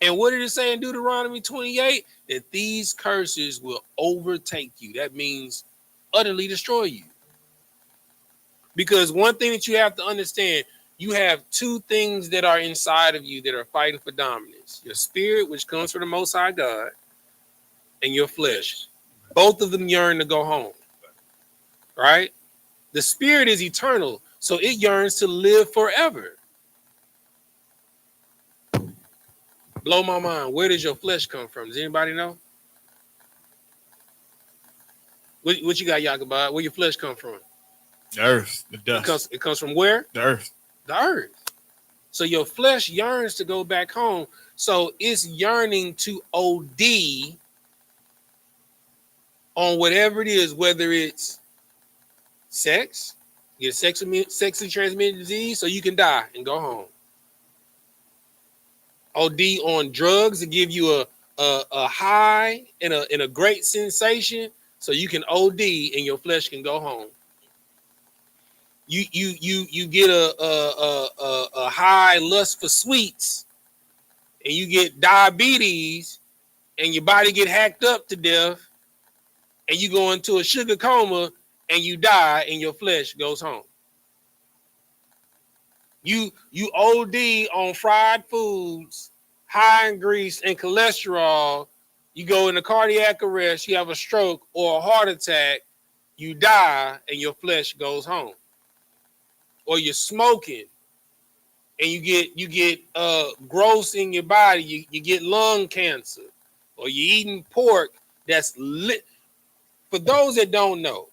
And what did it say in Deuteronomy 28? That these curses will overtake you. That means utterly destroy you. Because one thing that you have to understand, you have two things that are inside of you that are fighting for dominance. Your spirit, which comes from the Most High God, and your flesh. Both of them yearn to go home. Right? The spirit is eternal, so it yearns to live forever. Blow my mind. Where does your flesh come from? Does anybody know? What you got, Yakubad? Where your flesh come from? The earth, the dust. It comes from where? The earth. The earth. So your flesh yearns to go back home. So it's yearning to OD on whatever it is, whether it's sex, get a sexually transmitted disease, so you can die and go home. OD on drugs to give you a high and a great sensation, so you can OD and your flesh can go home. You get a high lust for sweets, and you get diabetes, and your body get hacked up to death, and you go into a sugar coma, and you die, and your flesh goes home. You OD on fried foods, high in grease and cholesterol. You go into cardiac arrest, you have a stroke or a heart attack, you die, and your flesh goes home. Or you're smoking and you get growths in your body, you get lung cancer, or you're eating pork that's lit. For those that don't know,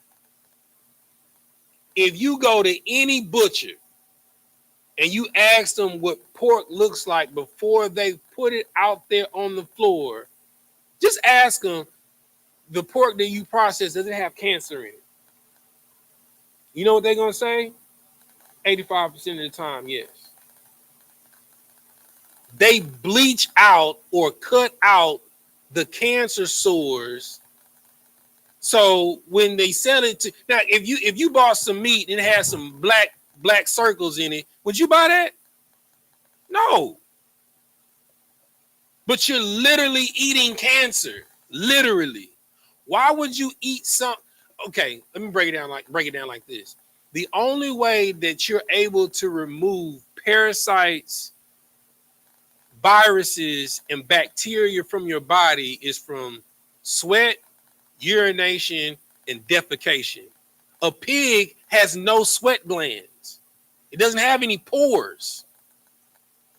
if you go to any butcher and you ask them what pork looks like before they put it out there on the floor, just ask them, the pork that you process, does it have cancer in it? You know what they're going to say? 85% of the time, yes. They bleach out or cut out the cancer sores. So when they sell it to, now if you bought some meat and it had some black circles in it, would you buy that? No. But you're literally eating cancer. Literally. Why would you eat some? Okay, let me break it down like this. The only way that you're able to remove parasites, viruses, and bacteria from your body is from sweat, urination, and defecation. A pig has no sweat glands. It doesn't have any pores.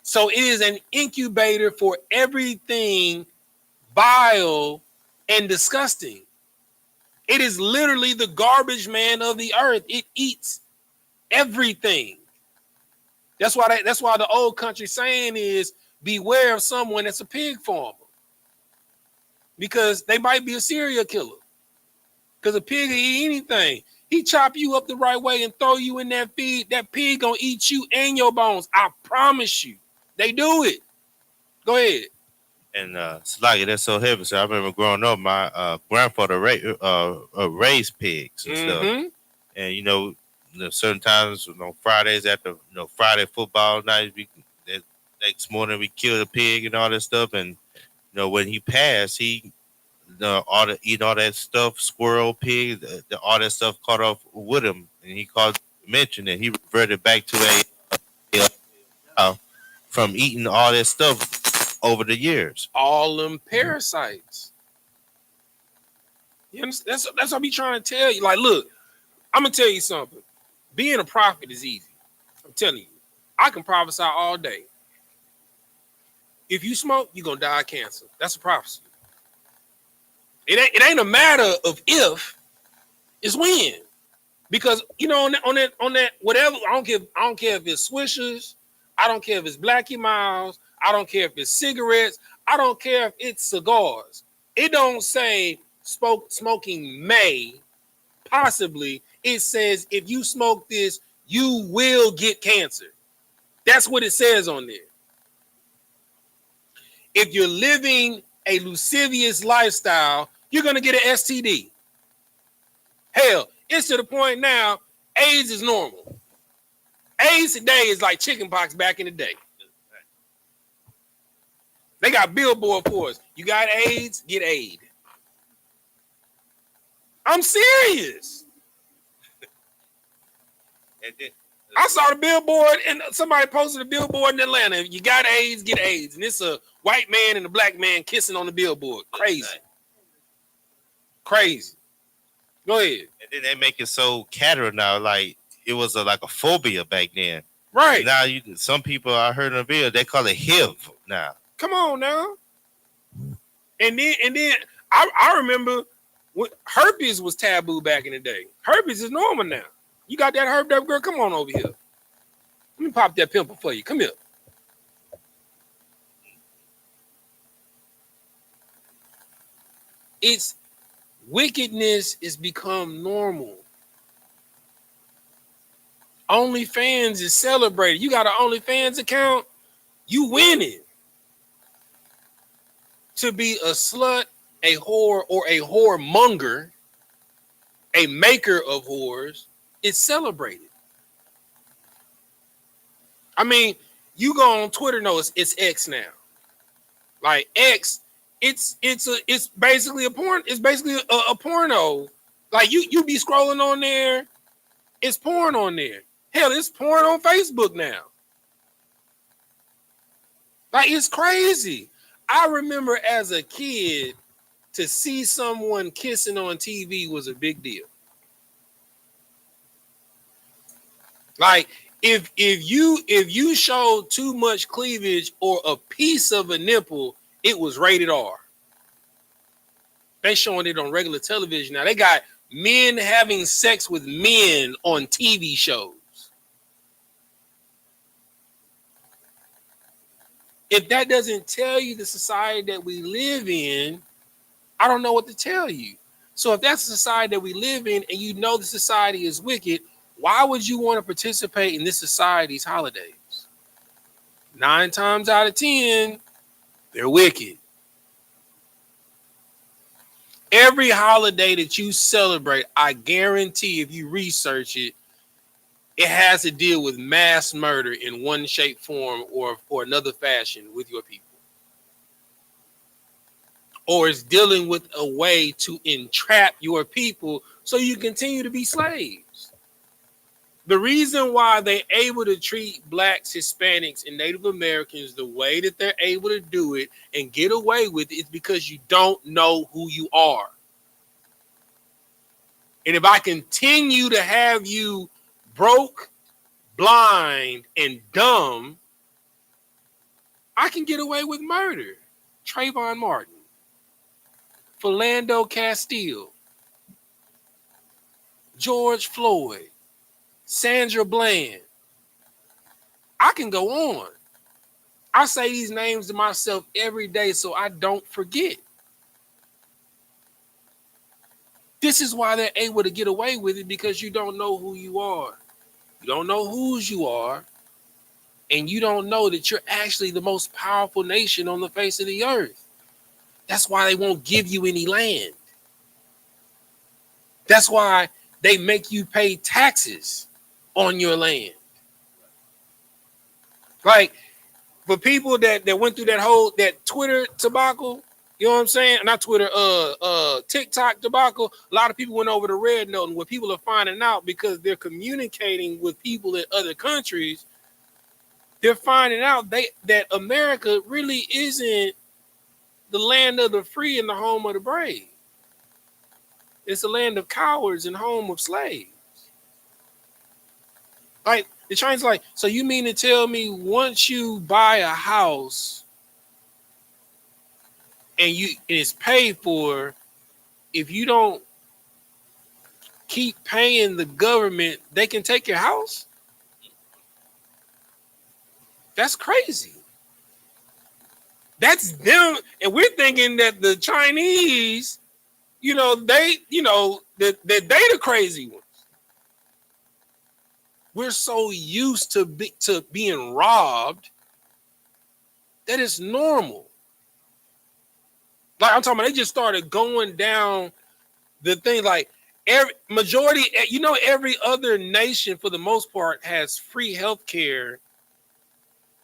So it is an incubator for everything vile and disgusting. It is literally the garbage man of the earth. It eats everything. That's why the old country saying is, beware of someone that's a pig farmer. Because they might be a serial killer. Because a pig will eat anything. He chop you up the right way and throw you in that feed. That pig gonna eat you and your bones. I promise you. They do it. Go ahead. And Sluggy, that's so heavy. So I remember growing up, my grandfather raised pigs and stuff. And certain times, Fridays after Friday football night, next morning we killed a pig and all that stuff. And when he passed, he all that stuff, squirrel, pig, all that stuff caught off with him, and he mentioned that he reverted back to from eating all that stuff over the years. All them parasites. You understand? That's what I be trying to tell you. Like, look, I'm gonna tell you something. Being a prophet is easy. I'm telling you. I can prophesy all day. If you smoke, you're gonna die of cancer. That's a prophecy. It ain't a matter of if, it's when. Because on that whatever, I don't care if it's swishers, I don't care if it's Blackie Miles, I don't care if it's cigarettes, I don't care if it's cigars. It don't say smoking may possibly. It says if you smoke this, you will get cancer. That's what it says on there. If you're living a lascivious lifestyle, you're going to get an STD. Hell, it's to the point now, AIDS is normal. AIDS today is like chickenpox back in the day. They got billboard for us. You got AIDS, get aid. I'm serious. I saw the billboard and somebody posted a billboard in Atlanta. If you got AIDS, get AIDS. And it's a white man and a black man kissing on the billboard. Crazy. Crazy. Go ahead. And then they make it so catering now, like it was like a phobia back then. Right. Now some people I heard in the video, they call it HIV now. Come on now. And then I remember when herpes was taboo back in the day. Herpes is normal now. You got that herb, that girl? Come on over here. Let me pop that pimple for you. Come here. It's wickedness is become normal. OnlyFans is celebrated. You got an OnlyFans account, you winning. To be a slut, a whore, or a whoremonger, a maker of whores, it's celebrated. I mean, you go on Twitter, it's X now. Like X, it's basically a porn. It's basically a porno. Like you be scrolling on there, it's porn on there. Hell, it's porn on Facebook now. Like it's crazy. I remember as a kid to see someone kissing on TV was a big deal. Like If you showed too much cleavage or a piece of a nipple, it was rated R. They showing it on regular television now. They got men having sex with men on TV shows. If that doesn't tell you the society that we live in, I don't know what to tell you. So if that's the society that we live in and you know the society is wicked, why would you want to participate in this society's holidays? 9 times out of 10, they're wicked. Every holiday that you celebrate, I guarantee if you research it, it has to deal with mass murder in one shape, form, or another fashion with your people. Or it's dealing with a way to entrap your people so you continue to be slaves. The reason why they're able to treat blacks, Hispanics, and Native Americans the way that they're able to do it and get away with it is because you don't know who you are. And if I continue to have you broke, blind, and dumb, I can get away with murder. Trayvon Martin, Philando Castile, George Floyd, Sandra Bland. I can go on. I say these names to myself every day so I don't forget. This is why they're able to get away with it, because you don't know who you are. You don't know whose you are. And you don't know that you're actually the most powerful nation on the face of the earth. That's why they won't give you any land. That's why they make you pay taxes on your land. Like, for people that went through that Twitter debacle, you know what I'm saying? Not Twitter, TikTok debacle. A lot of people went over the red note, and what people are finding out, because they're communicating with people in other countries, they're finding out that America really isn't the land of the free and the home of the brave. It's the land of cowards and home of slaves. Like, the Chinese, like, so you mean to tell me once you buy a house and it's paid for, if you don't keep paying the government, they can take your house? That's crazy. That's them. And we're thinking that the Chinese, that they the crazy ones. We're so used to being robbed that it's normal. Like, I'm talking about, they just started going down the thing. Like, every other nation for the most part has free health care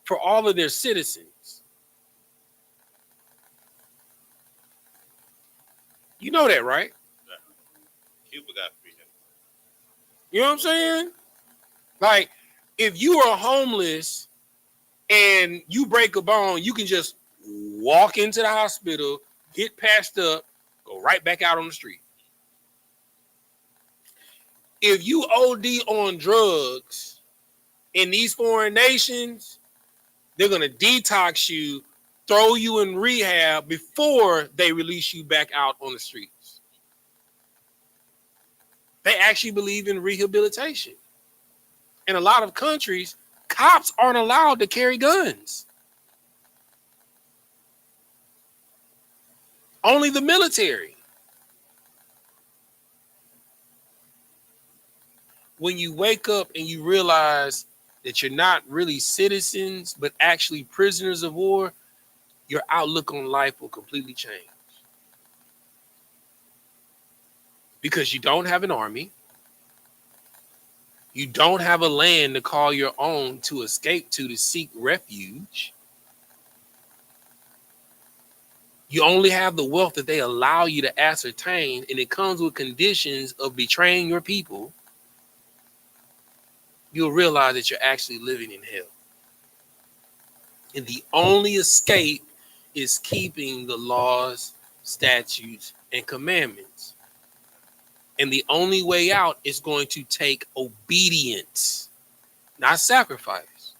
for all of their citizens. You know that, right? Cuba got free health. You know what I'm saying? Like, if you are homeless and you break a bone, you can just walk into the hospital, get patched up, go right back out on the street. If you OD on drugs in these foreign nations, they're going to detox you, throw you in rehab before they release you back out on the streets. They actually believe in rehabilitation. In a lot of countries, cops aren't allowed to carry guns. Only the military. When you wake up and you realize that you're not really citizens, but actually prisoners of war, your outlook on life will completely change. Because you don't have an army. You don't have a land to call your own to escape to seek refuge. You only have the wealth that they allow you to ascertain, and it comes with conditions of betraying your people. You'll realize that you're actually living in hell. And the only escape is keeping the laws, statutes, and commandments. And the only way out is going to take obedience. not sacrifice.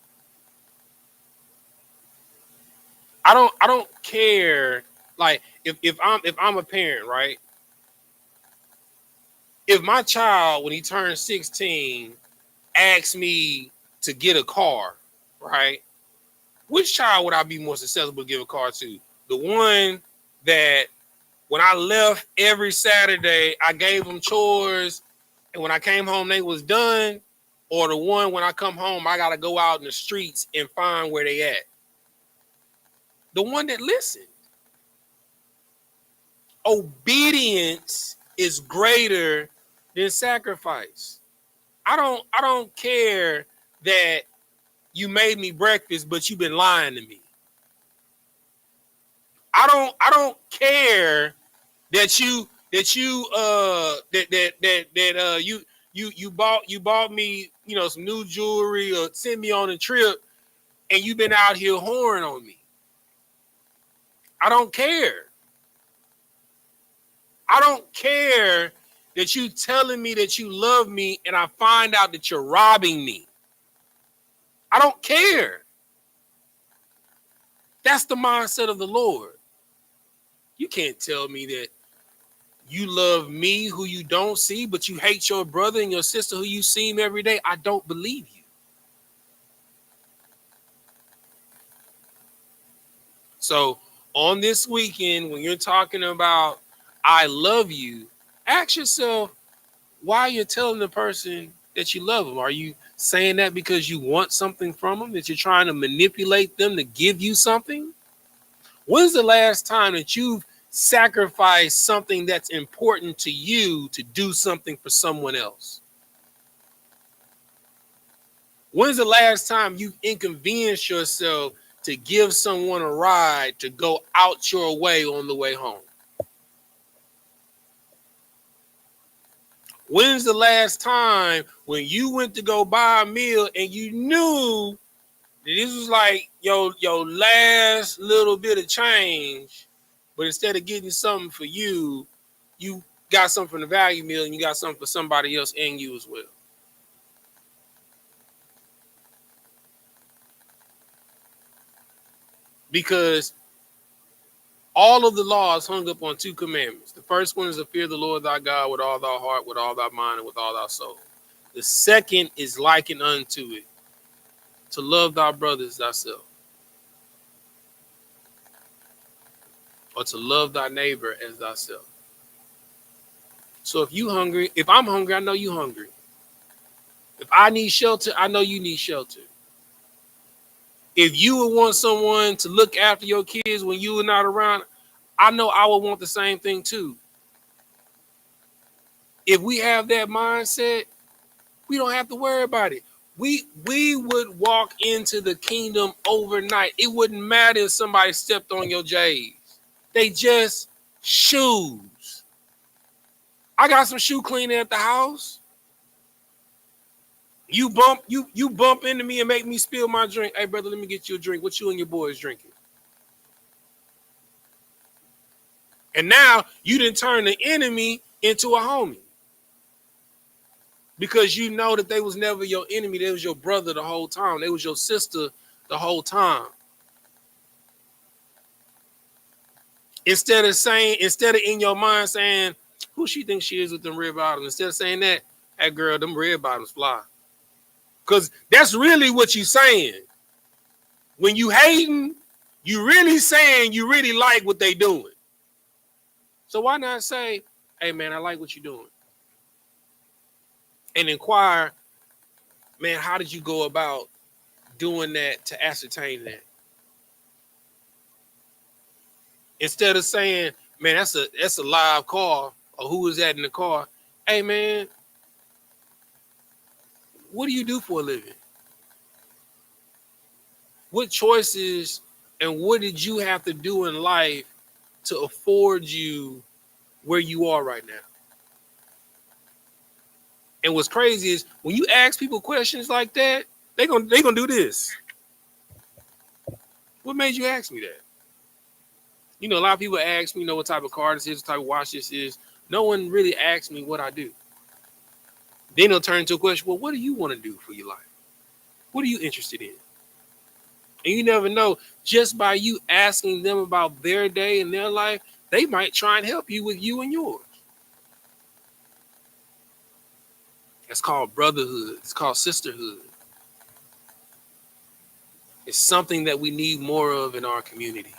I don't care. Like if I'm a parent, right? If my child, when he turns 16, asks me to get a car, right? Which child would I be more susceptible to give a car to? The one that when I left every Saturday, I gave them chores, and when I came home, they was done, or the one when I come home, I gotta go out in the streets and find where they at? The one that listened. Obedience is greater than sacrifice. I don't care that you made me breakfast, but you've been lying to me. I don't care that you bought me, you know, some new jewelry or sent me on a trip, and you've been out here whoring on me. I don't care. I don't care that you telling me that you love me and I find out that you're robbing me. I don't care. That's the mindset of the Lord. You can't tell me that you love me who you don't see, but you hate your brother and your sister who you see him every day. I don't believe you. So on this weekend, when you're talking about I love you, ask yourself why you're telling the person that you love them. Are you saying that because you want something from them, that you're trying to manipulate them to give you something? When's the last time that you've sacrificed something that's important to you to do something for someone else? When's the last time you inconvenienced yourself to give someone a ride to go out your way on the way home? When's the last time when you went to go buy a meal and you knew that this was like your last little bit of change, but instead of getting something for you, you got something from the value meal and you got something for somebody else and you as well? Because all of the laws hung up on two commandments. The first one is to fear the Lord thy God with all thy heart, with all thy mind, and with all thy soul. The second is likened unto it, to love thy brothers thyself, or to love thy neighbor as thyself. So if I'm hungry, I know you hungry. If I need shelter, I know you need shelter. If you would want someone to look after your kids when you are not around, I know I would want the same thing too. If we have that mindset, we don't have to worry about it. We would walk into the kingdom overnight. It wouldn't matter if somebody stepped on your J's. They just shoes. I got some shoe cleaner at the house. You bump into me and make me spill my drink. Hey brother, let me get you a drink. What you and your boys drinking? And now you didn't turn the enemy into a homie. Because you know that they was never your enemy. They was your brother the whole time. They was your sister the whole time. Instead of in your mind saying, who she thinks she is with them red bottoms? Instead of saying that, hey girl, them red bottoms fly. Because that's really what you saying. When you hating, you really saying you really like what they doing. So why not say, hey man, I like what you're doing. And inquire, man, how did you go about doing that to ascertain that? Instead of saying, man, that's a live car, or who is that in the car? Hey man, what do you do for a living? What choices and what did you have to do in life to afford you where you are right now? And what's crazy is when you ask people questions like that, they gonna do this. What made you ask me that? You know, a lot of people ask me, you know, what type of car this is, what type of watch this is. No one really asks me what I do. Then they'll turn into a question, well, what do you want to do for your life? What are you interested in? And you never know, just by you asking them about their day and their life, they might try and help you with you and yours. It's called brotherhood. It's called sisterhood. It's something that we need more of in our community.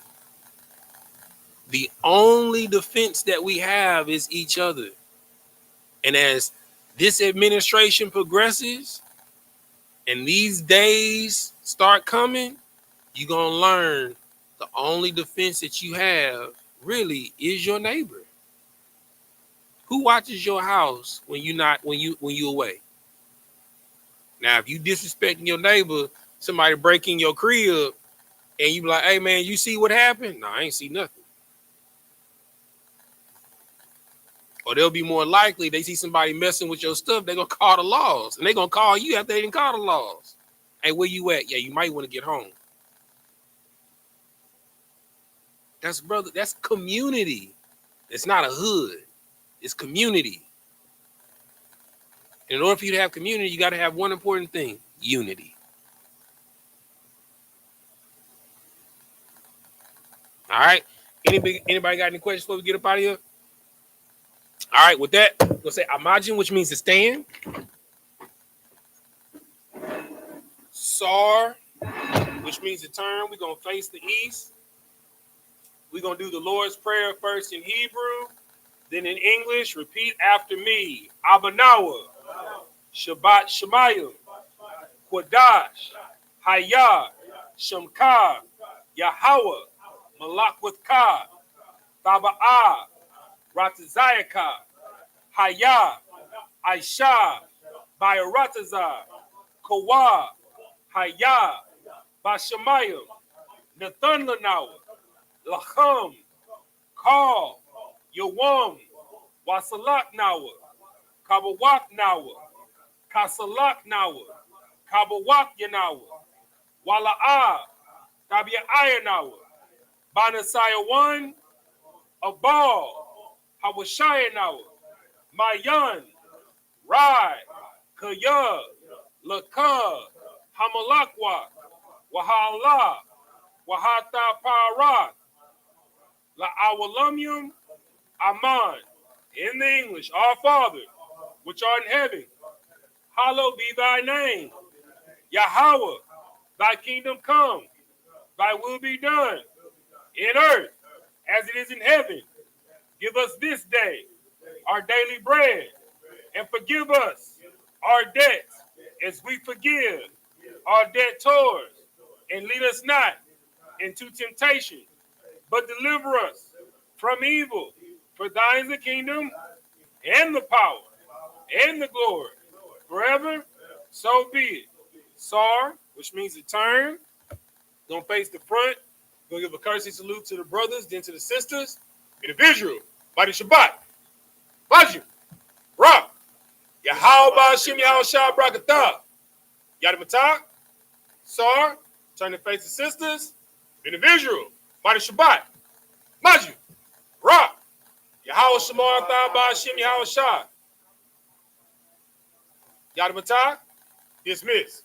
The only defense that we have is each other. And as this administration progresses and these days start coming, you're going to learn the only defense that you have really is your neighbor. Who watches your house when you away? Now, if you disrespecting your neighbor, somebody breaking your crib, and you be like, hey man, you see what happened? No, I ain't see nothing. Or they'll be more likely they see somebody messing with your stuff, they're gonna call the laws. And they're gonna call you after they didn't call the laws. Hey, where you at? Yeah, you might want to get home. That's community. It's not a hood. It's community. In order for you to have community, you got to have one important thing: unity. All right. Anybody got any questions before we get up out of here? All right. With that, we'll say Amajin, which means to stand. Sar, which means to turn. We're going to face the east. We're going to do the Lord's Prayer first in Hebrew, then in English. Repeat after me. Abanawa, Shabbat Shemayim, Quadash, Hayah, Shemka, Yahweh, Malak with Ka, Baba'ah, Ratazayaka, Hayah, Aisha, Bayaratazah, Kawa, Hayah, Bashamayim, Nathan Lanawa, Lacham, Kal, Yawam, Wasalak Nawa, Kabawak Nawa, Kasalak Nawa, Kabawak Yanawa, Wala'ah, Tabi'ah Nawa, Banasaya 1, Abal, Hawashaya Nawa, Mayan, Rai, Kaya, Laka, Hamalakwa, Wahala, Wahata Parak, La Awalumium, Aman. In the English, our Father, which art in heaven, hallowed be thy name. Yahweh, thy kingdom come, thy will be done in earth as it is in heaven. Give us this day our daily bread, and forgive us our debts as we forgive our debtors. And lead us not into temptation, but deliver us from evil. For thine is the kingdom and the power and the glory forever. So be it. Sar, which means to turn, gonna face the front. Gonna give a courtesy salute to the brothers, then to the sisters. Individual, by the Shabbat, Bajim, Ra, Yahweh Bashim Yahweh Shah Brakatah, Yadamatak, Sar, turn to face the sisters. Individual, by the Shabbat, Bajim, Ra, Yahweh Shamar Thah Bashim Yahweh Shah, Yadamatak, dismiss.